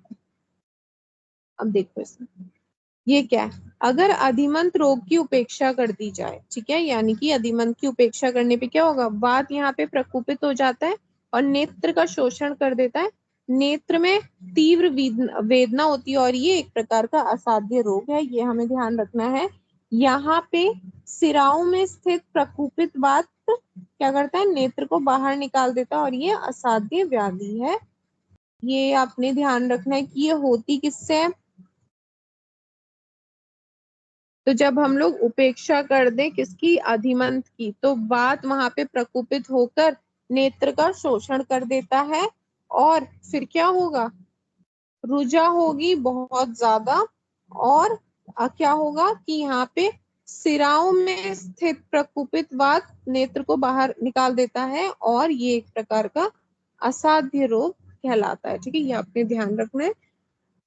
अब देखो इसमें ये क्या है, अगर अधिमंत रोग की उपेक्षा कर दी जाए, ठीक है, यानी कि अधिमंत की उपेक्षा करने पे क्या होगा, वात यहाँ पे प्रकोपित हो जाता है और नेत्र का शोषण कर देता है। नेत्र में तीव्र वेदना होती है और ये एक प्रकार का असाध्य रोग है, ये हमें ध्यान रखना है। यहाँ पे सिराओं में स्थित प्रकोपित वात क्या करता है, नेत्र को बाहर निकाल देता है और ये असाध्य व्याधि है। ये आपने ध्यान रखना है कि ये होती किससे है। तो जब हम लोग उपेक्षा कर दें किसकी, अधिमंत की, तो वात वहां पे प्रकोपित होकर नेत्र का शोषण कर देता है और फिर क्या होगा, रुजा होगी बहुत ज्यादा। और क्या होगा कि यहाँ पे सिराओं में स्थित प्रकोपित वात नेत्र को बाहर निकाल देता है और ये एक प्रकार का असाध्य रोग कहलाता है, ठीक है, ये आपने ध्यान रखना है।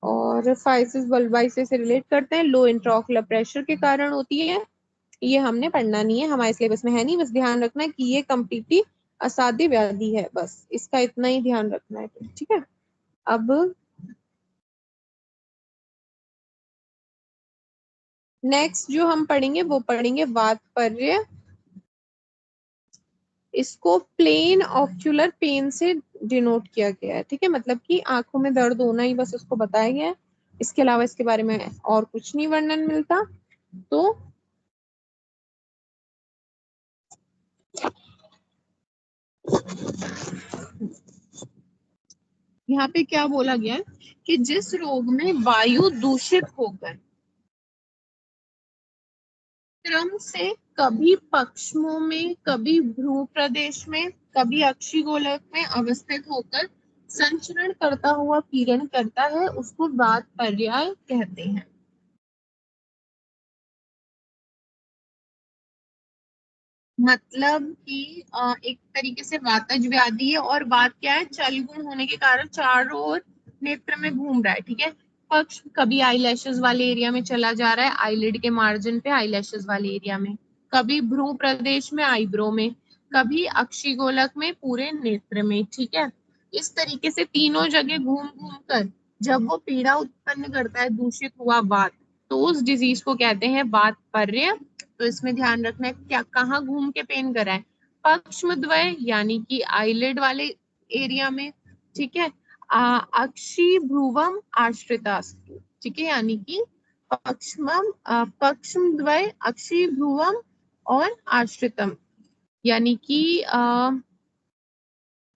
और फाइसिस बल्बाई से रिलेट करते हैं, लो इंट्राऑक्यूलर प्रेशर के कारण होती है। ये हमने पढ़ना नहीं है, हमारे सिलेबस में है नहीं, बस ध्यान रखना है कि ये कंप्लीटली असाध्य व्याधि है, बस इसका इतना ही ध्यान रखना है, ठीक है। अब नेक्स्ट जो हम पढ़ेंगे वो पढ़ेंगे वातपर्य। इसको प्लेन ऑक्यूलर पेन से डिनोट किया गया है, ठीक है, मतलब कि आंखों में दर्द होना ही बस उसको बताया गया है, इसके अलावा इसके बारे में और कुछ नहीं वर्णन मिलता। तो यहाँ पे क्या बोला गया है कि जिस रोग में वायु दूषित होकर क्रम से कभी पश्चिमों में, कभी भ्रू प्रदेश में, कभी अक्षिगोलक में अवस्थित होकर संचरण करता हुआ पीड़न करता है, उसको वातपर्याय कहते हैं। मतलब कि एक तरीके से वातज व्याधि है और वात क्या है, चलगुण होने के कारण चारों ओर नेत्र में घूम रहा है, ठीक है। पक्ष कभी आईलैशेस वाले एरिया में चला जा रहा है, आईलिड के मार्जिन पे आईलैशेस वाले एरिया में, कभी भ्रू प्रदेश में, आईब्रो में, कभी अक्षिगोलक में, पूरे नेत्र में, ठीक है। इस तरीके से तीनों जगह घूम घूम कर जब वो पीड़ा उत्पन्न करता है दूषित हुआ वात, तो उस डिजीज को कहते हैं वातपर्य। तो इसमें ध्यान रखना है क्या, कहाँ घूम के पेन कर रहा है, पक्ष्मद्वय यानी कि आईलिड वाले एरिया में, ठीक है। अक्षि भ्रुवम आश्रितास्तु, ठीक है, यानी कि पक्ष्मद्वय, अक्षि भ्रुवम और आश्रितम, यानी कि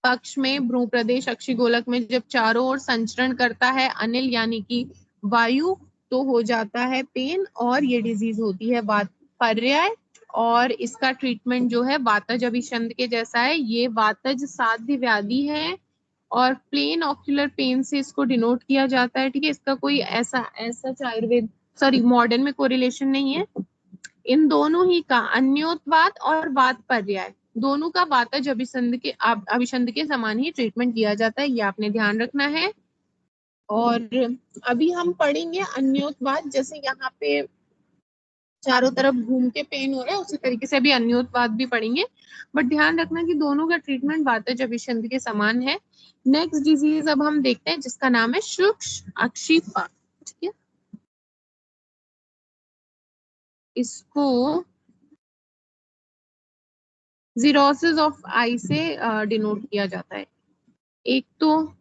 पक्ष में भ्रू प्रदेश अक्षिगोलक में जब चारों ओर संचरण करता है अनिल यानी कि वायु, तो हो जाता है पेन और ये डिजीज होती है वातपर्याय। और इसका ट्रीटमेंट जो है वातज अभिसंध के जैसा है, ये वातज साध्य व्याधि है और प्लेन ऑक्यूलर पेन से इसको डिनोट किया जाता है, ठीक है। इसका कोई ऐसा ऐसा आयुर्वेद सॉरी मॉडर्न में कोरिलेशन नहीं है, इन दोनों ही का अन्योतवात और वात पर्याय दोनों का वातज अभिसंध के समान ही ट्रीटमेंट किया जाता है, ये आपने ध्यान रखना है। और अभी हम पढ़ेंगे अन्योतवात, जैसे यहाँ पे चारों तरफ घूम के पेन हो रहा है उसी तरीके से अभी अन्योतवात भी पढ़ेंगे, बट ध्यान रखना कि दोनों का ट्रीटमेंट वातज अभिसंध के समान है। नेक्स्ट डिजीज अब हम देखते हैं जिसका नाम है शुष्क अक्षिपाक। ठीक है, इसको जीरोसिस ऑफ आई से डिनोट किया जाता है। एक तो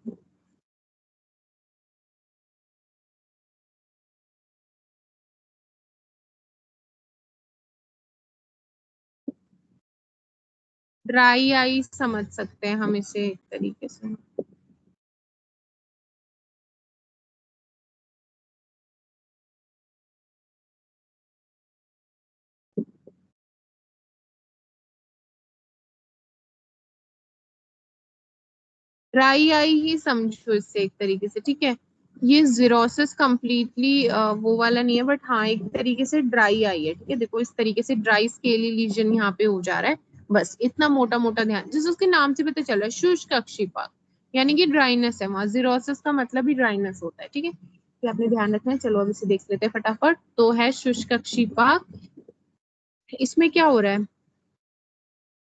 ड्राई आई समझ सकते हैं हम इसे एक तरीके से। ड्राई आई ही समझो इससे एक तरीके से, ठीक है। ये जीरोसिस कंप्लीटली वो वाला नहीं है, बट हाँ एक तरीके से ड्राई आई है, ठीक है। देखो इस तरीके से ड्राई स्केली लीजन यहाँ पे हो जा रहा है, बस इतना मोटा मोटा ध्यान, जैसे उसके नाम से पता चल रहा है शुष्क अक्षिपाक, यानी कि ड्राइनेस है वहां। जीरोसिस का मतलब ही ड्राइनेस होता है, ठीक है, ये आपने ध्यान रखना है। चलो अब इसे देख लेते हैं फटाफट। तो है शुष्क अक्षिपाक, इसमें क्या हो रहा है,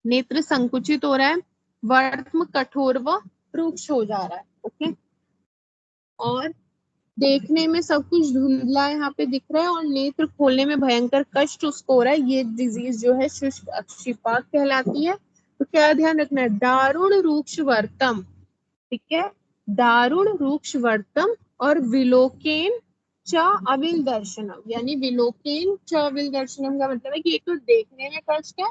नेत्र संकुचित हो रहा है, वर्त्म कठोर व रुक्ष हो जा रहा है, ओके। और देखने में सब कुछ धुंधला यहाँ पे दिख रहा है और नेत्र खोलने में भयंकर कष्ट उसको हो रहा है। ये डिजीज जो है शुष्क अक्षिपाक कहलाती है। तो क्या ध्यान रखना है, दारुण रूक्ष वर्तम, ठीक है, दारुण रूक्ष वर्तम और विलोकेन च अविल दर्शनम, यानी विलोकेन च अविल दर्शनम का मतलब है कि एक तो देखने में कष्ट है,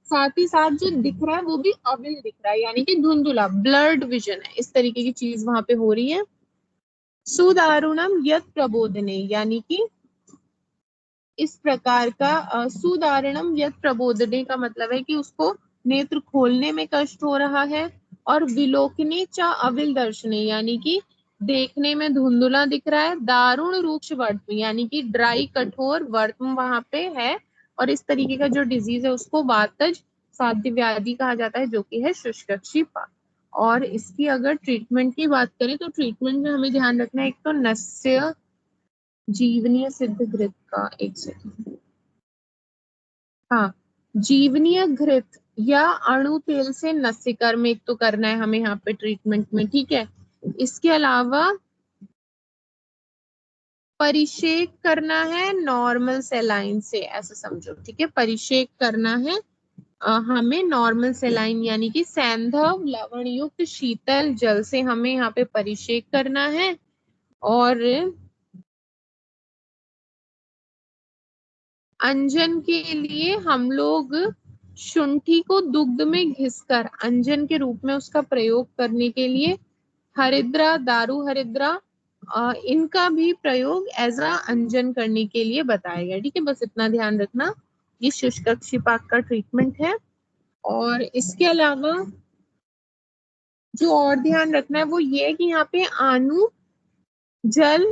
साथ ही साथ जो दिख रहा है वो भी अविल दिख रहा है, यानी कि धुंधुला, ब्लर्ड विजन है, इस तरीके की चीज वहां पे हो रही है। सुदारुणम यत प्रबोधने, यानी कि इस प्रकार का सुदारुणम यत प्रबोधने का मतलब है कि उसको नेत्र खोलने में कष्ट हो रहा है। और विलोकने च अविल दर्शने, यानी कि देखने में धुंधुला दिख रहा है। दारुण रूक्ष वर्तम, यानी कि ड्राई कठोर वर्तम वहां पे है। और इस तरीके का जो डिजीज है उसको वातज साध्य व्याधि कहा जाता है, जो कि है शुष्क अक्षिपाक। और इसकी अगर ट्रीटमेंट की बात करें तो ट्रीटमेंट में हमें ध्यान रखना है, एक तो नस्य जीवनीय सिद्ध घृत का, एक सेकंड, हाँ, जीवनीय घृत या अणु तेल से नस्य कर्म एक तो करना है हमें यहाँ पे ट्रीटमेंट में, ठीक है। इसके अलावा परिषेक करना है नॉर्मल सेलाइन से, ऐसा समझो, ठीक है, परिषेक करना है हमें नॉर्मल सेलाइन, यानी कि सैंधव लवण युक्त शीतल जल से हमें यहाँ पे परिषेक करना है। और अंजन के लिए हम लोग शुंठी को दुग्ध में घिसकर अंजन के रूप में उसका प्रयोग करने के लिए हरिद्रा, दारू हरिद्रा, इनका भी प्रयोग एज अ अंजन करने के लिए बताया गया, ठीक है। बस इतना ध्यान रखना, ये शुष्क अक्षिपाक का ट्रीटमेंट है। और इसके अलावा जो और ध्यान रखना है वो ये है कि यहाँ पे आनु जल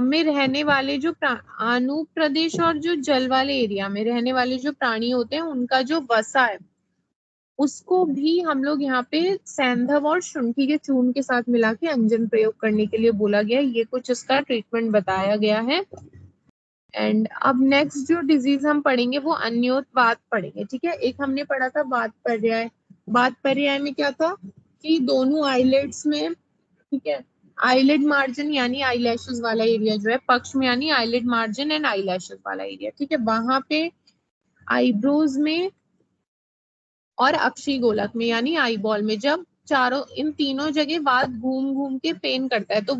में रहने वाले जो आनु प्रदेश और जो जल वाले एरिया में रहने वाले जो प्राणी होते हैं उनका जो वसा है उसको भी हम लोग यहाँ पे सैंधव और शुंठी के चूर्ण के साथ मिला के अंजन प्रयोग करने के लिए बोला गया है। ये कुछ इसका ट्रीटमेंट बताया गया है। एंड अब नेक्स्ट जो डिजीज हम पढ़ेंगे वो अन्योतवात पढ़ेंगे, ठीक है। एक हमने पढ़ा था वात पर्याय। वात पर्याय में क्या था कि दोनों आईलेट्स में, ठीक है, आईलिड मार्जिन यानी आईलैशेस वाला एरिया जो है पक्ष में, यानी आईलिड मार्जिन एंड आईलैशेस वाला एरिया, ठीक है, वहां पे आईब्रोज में और अक्षी गोलक में यानी आई बॉल में जब चारों इन तीनों जगह वात घूम घूम के पेन करता है तो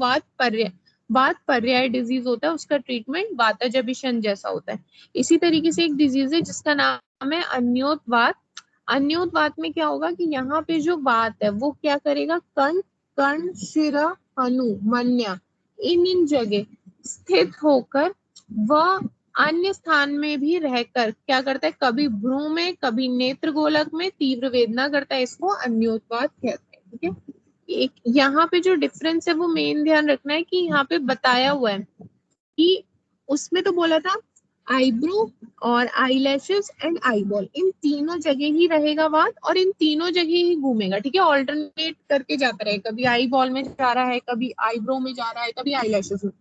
वात पर्याय डिजीज होता है, उसका ट्रीटमेंट वातज अभिषण जैसा होता है। इसी तरीके से एक डिजीज है जिसका नाम है अन्योतवात। अन्योतवात में क्या होगा कि यहाँ पे जो वात है वो क्या करेगा, कंठ, कर्ण, शिरा, हनु, मन्या, इन जगह स्थित होकर वह अन्य स्थान में भी रहकर क्या करता है, कभी भ्रूण में कभी नेत्र गोलक में तीव्र वेदना करता है, इसको अन्योतवात कहते हैं, ठीक है। एक यहाँ पे जो डिफरेंस है वो मेन ध्यान रखना है कि यहाँ पे बताया हुआ है कि उसमें तो बोला था आईब्रो और आईलैशेस एंड आईबॉल, इन तीनों जगह ही रहेगा वात और इन तीनों जगह ही घूमेगा, ठीक है, ऑल्टरनेट करके जाता रहेगा, कभी आई बॉल में जा रहा है, कभी आईब्रो में जा रहा है, कभी आईलैशेस में,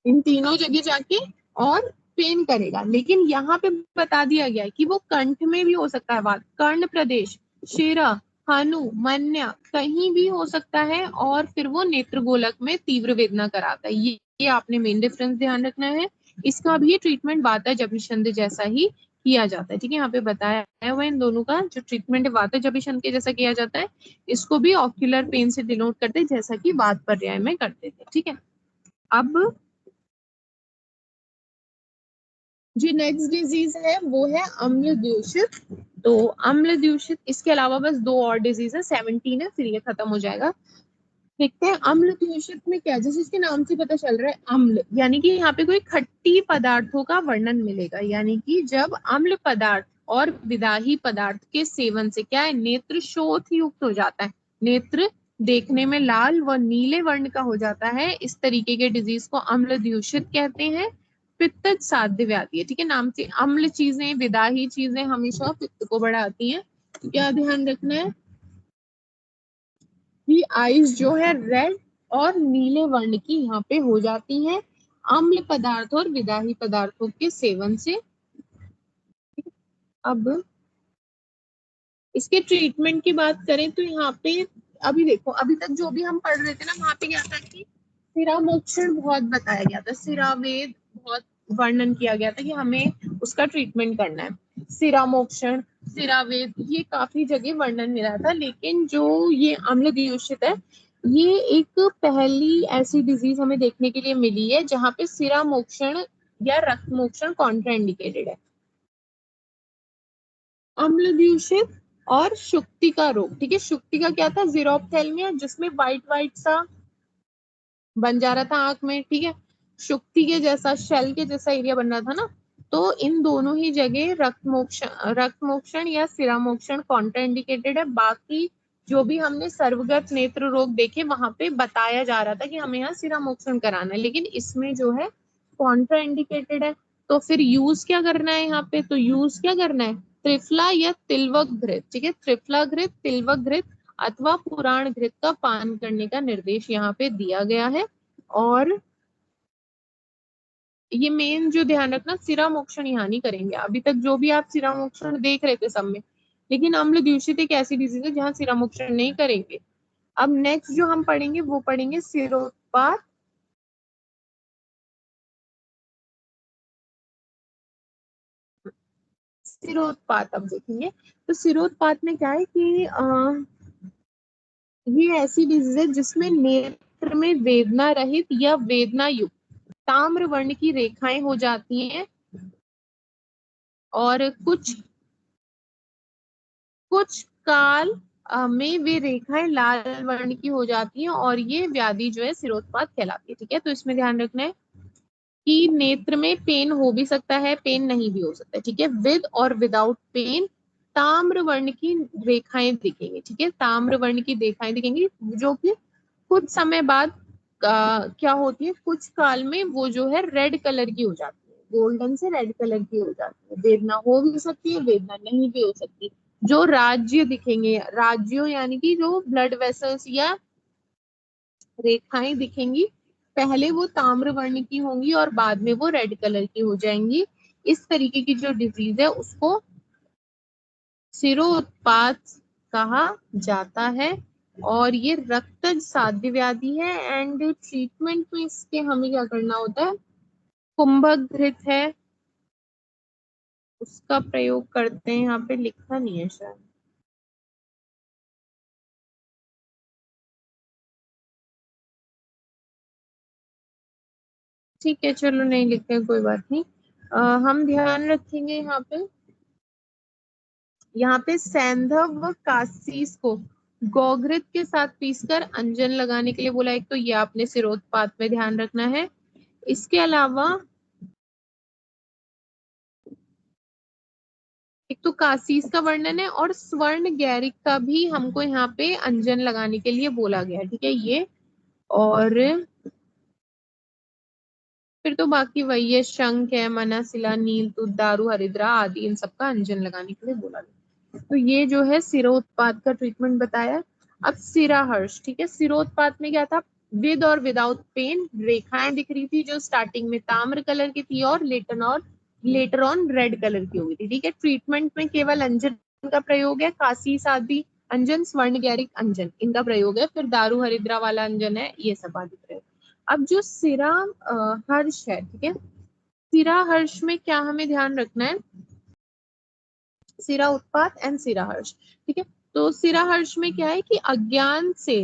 इन तीनों जगह जाके और पेन करेगा। लेकिन यहाँ पे बता दिया गया है कि वो कंठ में भी हो सकता है वात, कर्ण प्रदेश, शिरा, हनु, मन्या, कहीं भी हो सकता है, और फिर वो नेत्र गोलक में तीव्र वेदना कराता है। ये आपने मेन डिफरेंस ध्यान रखना है। इसका भी ट्रीटमेंट वातज अभिसंध जैसा ही किया जाता है, ठीक है, यहाँ पे बताया हुआ है इन दोनों का जो ट्रीटमेंट है वातज अभिसंध के जैसा किया जाता है, इसको भी ऑक्यूलर पेन से डिनोट करते हैं जैसा कि वात पर्याय में करते थे, ठीक है। अब जो नेक्स्ट डिजीज है वो है अम्ल दूषित। तो अम्ल दूषित, इसके अलावा बस दो और डिजीज है, 17 है, फिर ये खत्म हो जाएगा। देखते हैं अम्ल दूषित में क्या, जैसे इसके नाम से पता चल रहा है अम्ल, यानी कि यहाँ पे कोई खट्टी पदार्थों का वर्णन मिलेगा, यानी कि जब अम्ल पदार्थ और विदाही पदार्थ के सेवन से क्या है, नेत्र शोथ युक्त हो जाता है, नेत्र देखने में लाल व नीले वर्ण का हो जाता है, इस तरीके के डिजीज को अम्ल दूषित कहते हैं। पित्तज साध्य व्याधि है, ठीक है, नाम से अम्ल चीजें, विदाही चीजें हमेशा पित्त को बढ़ाती हैं। क्या ध्यान रखना है कि आइज जो है रेड और नीले वर्ण की यहाँ पे हो जाती हैं अम्ल पदार्थ और विदाही पदार्थों के सेवन से। अब इसके ट्रीटमेंट की बात करें तो यहाँ पे अभी देखो, अभी तक जो भी हम पढ़ रहे थे ना, वहां पे क्या था कि सिरामोक्षण बहुत बताया गया था, सिरावेद बहुत वर्णन किया गया था कि हमें उसका ट्रीटमेंट करना है। सिरामोक्षण, सिरावेद, ये काफी जगह वर्णन मिला था, लेकिन जो ये अम्ल दूषित है, ये एक पहली ऐसी डिजीज हमें देखने के लिए मिली है जहाँ पे सिरामोक्षण या रक्त मोक्षण कॉन्ट्राइंडिकेटेड है। अम्ल दूषित और शुक्ति का रोग, ठीक है, शुक्ति का क्या था, जीरोप्थेल्मिया, जिसमें व्हाइट व्हाइट सा बन जा रहा था आंख में, ठीक है, शुक्ति के जैसा, शेल के जैसा एरिया बन रहा था ना, तो इन दोनों ही जगह रक्त मोक्षण या सिरामोक्षण कॉन्ट्राइंडिकेटेड है। बाकी जो भी हमने सर्वगत नेत्र रोग देखे वहां पे बताया जा रहा था कि हमें यहाँ सिरामोक्षण कराना है, लेकिन इसमें जो है कॉन्ट्राइंडिकेटेड है। तो फिर यूज क्या करना है यहाँ पे, तो यूज क्या करना है, त्रिफला या तिलवक घृत, ठीक है, त्रिफला घृत, तिलवक घृत अथवा पुराण घृत का पान करने का निर्देश यहाँ पे दिया गया है। और ये मेन जो ध्यान रखना, सिरा मोक्षण यहाँ नहीं करेंगे, अभी तक जो भी आप सिरा मोक्षण देख रहे थे सब में, लेकिन अम्ल दूषित एक ऐसी डिजीज है जहाँ सिरा मोक्षण नहीं करेंगे। अब नेक्स्ट जो हम पढ़ेंगे वो पढ़ेंगे सिरोत्पात। सिरोत्पात अब देखेंगे, तो सिरोत्पात में क्या है कि ये ऐसी डिजीज है जिसमें नेत्र में वेदना रहित या वेदना युक्त ताम्र वर्ण की रेखाएं हो जाती हैं, और कुछ कुछ काल में वे रेखाएं लाल वर्ण की हो जाती हैं, और ये व्याधि जो है सिरोत्पात कहलाती है, ठीक है। तो इसमें ध्यान रखना है कि नेत्र में पेन हो भी सकता है, पेन नहीं भी हो सकता है, ठीक है, विद और विदाउट पेन ताम्र वर्ण की रेखाएं दिखेंगी, ठीक है, ताम्र वर्ण की रेखाएं दिखेंगी, जो कि कुछ समय बाद क्या होती है, कुछ काल में वो जो है रेड कलर की हो जाती है, गोल्डन से रेड कलर की हो जाती है, वेदना हो भी सकती है, वेदना नहीं भी हो सकती। जो राज्य दिखेंगे, राज्यों यानी कि जो ब्लड वेसल्स या रेखाएं दिखेंगी, पहले वो ताम्र वर्ण की होंगी और बाद में वो रेड कलर की हो जाएंगी। इस तरीके की जो डिजीज है उसको सिरोत्पात कहा जाता है, और ये रक्तज साध्य व्याधि है। एंड ट्रीटमेंट में इसके हमें क्या करना होता है, कुंभक घृत है, उसका प्रयोग करते हैं, यहाँ पे लिखा नहीं है शायद, ठीक है चलो नहीं लिखते हैं, कोई बात नहीं। हम ध्यान रखेंगे यहाँ पे सैंधव व कासीस को गौघृत के साथ पीसकर अंजन लगाने के लिए बोला, एक तो ये आपने सिरोत्पात में ध्यान रखना है। इसके अलावा एक तो कासीस का वर्णन है, और स्वर्ण गैरिक का भी हमको यहाँ पे अंजन लगाने के लिए बोला गया है, ठीक है, ये। और फिर तो बाकी वही है, शंख है, मनासिला, नीलतुत, दारू, हरिद्रा आदि, इन सबका अंजन लगाने के लिए बोला गया। तो ये जो है सिरोत्पाद का ट्रीटमेंट बताया। अब सिराहर्ष, ठीक है, सिरोत्पाद में क्या था, विद और विदाउट पेन, रेखाएं दिख रही थी जो स्टार्टिंग में ताम्र कलर की थी और लेटर ऑन रेड कलर की हो गई थी, ठीक है। ट्रीटमेंट में केवल अंजन का प्रयोग है, काशी सादी अंजन, स्वर्ण गैरिक अंजन, इनका प्रयोग है। फिर दारू हरिद्रा वाला अंजन है, ये सब आदि प्रयोग। अब जो सिरा हर्ष है, ठीक है, सिरा हर्ष में क्या हमें ध्यान रखना है, सिरा उत्पात एंड सिरा हर्ष, ठीक है। तो सिरा हर्ष में क्या है कि अज्ञान से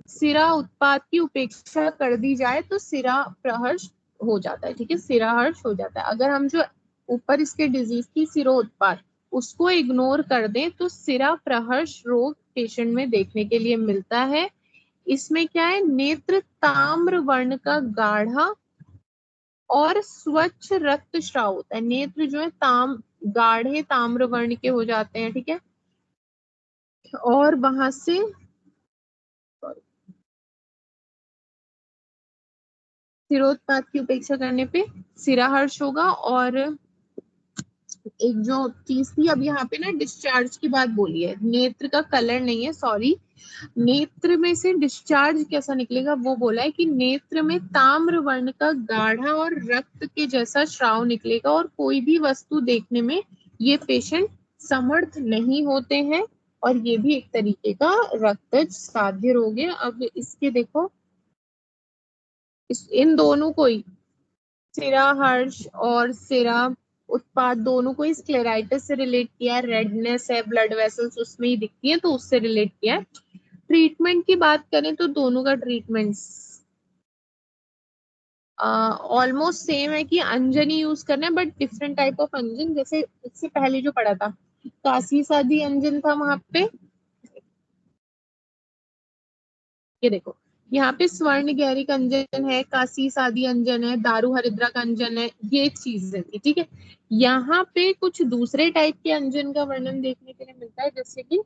सिरा उत्पात की उपेक्षा कर दी जाए तो सिरा प्रहर्ष हो जाता है, ठीक है, सिरा हर्ष हो जाता है। अगर हम जो ऊपर इसके डिजीज की सिरोत्पात उसको इग्नोर कर दें तो सिरा प्रहर्ष रोग पेशेंट में देखने के लिए मिलता है। इसमें क्या है, नेत्र ताम्र वर्ण का गाढ़ा और स्वच्छ रक्त स्राव होता है। नेत्र जो है गाढ़े ताम्र वर्ण के हो जाते हैं, ठीक है, और वहां से सिरोत्पात की उपेक्षा करने पे सिराहर्ष होगा। और एक जो चीज थी, अब यहाँ पे ना डिस्चार्ज की बात बोली है, नेत्र का कलर नहीं है, सॉरी, नेत्र में से डिस्चार्ज कैसा निकलेगा वो बोला है कि नेत्र में ताम्र वर्ण का गाढ़ा और रक्त के जैसा श्राव निकलेगा और कोई भी वस्तु देखने में ये पेशेंट समर्थ नहीं होते हैं, और ये भी एक तरीके का रक्तज साध्य रोग है। अब इसके देखो, इन दोनों को ही, सिरा हर्ष और सिरा उत्पाद दोनों को स्क्लेराइटिस से रिलेट किया है, रेडनेस है, ब्लड वेसल्स उसमें ही दिखती है तो उससे रिलेट किया है। ट्रीटमेंट की बात करें तो दोनों का ट्रीटमेंट ऑलमोस्ट सेम है कि अंजन ही यूज करना है, बट डिफरेंट टाइप ऑफ अंजन। जैसे इससे पहले जो पढ़ा था काशी सादी अंजन था, वहां पे ये देखो, यहाँ पे स्वर्ण गैरिक अंजन है, काशी सादी अंजन है, दारू हरिद्रा का अंजन है, ये चीजें थी, ठीक है। यहाँ पे कुछ दूसरे टाइप के अंजन का वर्णन देखने के लिए मिलता है, जैसे कि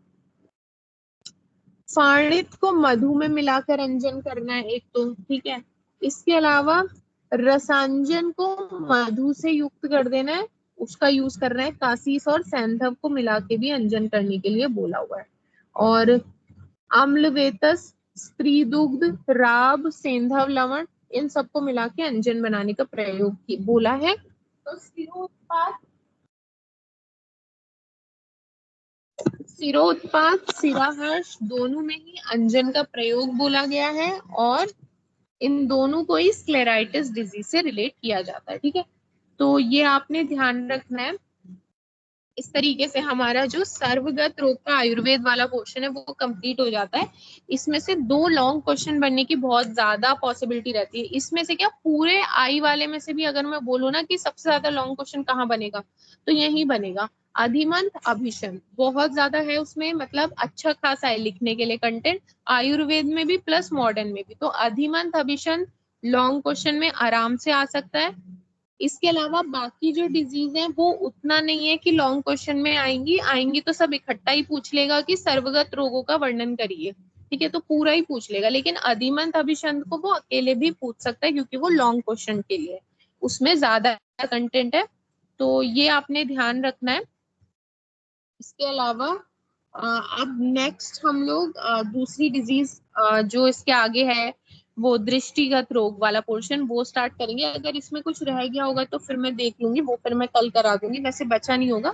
फाणित को मधु में मिलाकर अंजन करना है एक तो, ठीक है। इसके अलावा रसांजन को मधु से युक्त कर देना है, उसका यूज करना है। कासीस और सैंधव को मिला के भी अंजन करने के लिए बोला हुआ है। और अम्लवेतस, स्त्री दुग्ध, राब, सेंधव लवण, इन सबको मिला के अंजन बनाने का प्रयोग की बोला है। तो सिरोत्पाद सिराहर्ष दोनों में ही अंजन का प्रयोग बोला गया है, और इन दोनों को ही स्क्लेराइटिस डिजीज से रिलेट किया जाता है, ठीक है। तो ये आपने ध्यान रखना है। इस तरीके से हमारा जो सर्वगत रोग का आयुर्वेद वाला पोर्शन है वो कंप्लीट हो जाता है। इसमें से 2 लॉन्ग क्वेश्चन बनने की बहुत ज्यादा पॉसिबिलिटी रहती है। इसमें से क्या, पूरे आई वाले में से भी अगर मैं बोलूँ ना कि सबसे ज्यादा लॉन्ग क्वेश्चन कहाँ बनेगा, तो यही बनेगा, अधिमंत अभिशन बहुत ज्यादा है उसमें, मतलब अच्छा खासा है लिखने के लिए कंटेंट, आयुर्वेद में भी प्लस मॉडर्न में भी। तो अधिमंत अभिशन लॉन्ग क्वेश्चन में आराम से आ सकता है। इसके अलावा बाकी जो डिजीज है वो उतना नहीं है कि लॉन्ग क्वेश्चन में आएंगी, आएंगी तो सब इकट्ठा ही पूछ लेगा कि सर्वगत रोगों का वर्णन करिए, ठीक है, तो पूरा ही पूछ लेगा। लेकिन अधिमंत अभिसंध को वो अकेले भी पूछ सकता है क्योंकि वो लॉन्ग क्वेश्चन के लिए, उसमें ज्यादा कंटेंट है, तो ये आपने ध्यान रखना है। इसके अलावा अब नेक्स्ट हम लोग दूसरी डिजीज जो इसके आगे है वो दृष्टिगत रोग वाला पोर्शन वो स्टार्ट करेंगे। अगर इसमें कुछ रह गया होगा तो फिर मैं देख लूंगी, वो फिर मैं कल करा दूंगी, वैसे बचा नहीं होगा।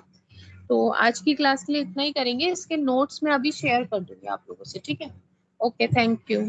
तो आज की क्लास के लिए इतना ही करेंगे, इसके नोट्स में अभी शेयर कर दूंगी आप लोगों से, ठीक है। Okay, thank you.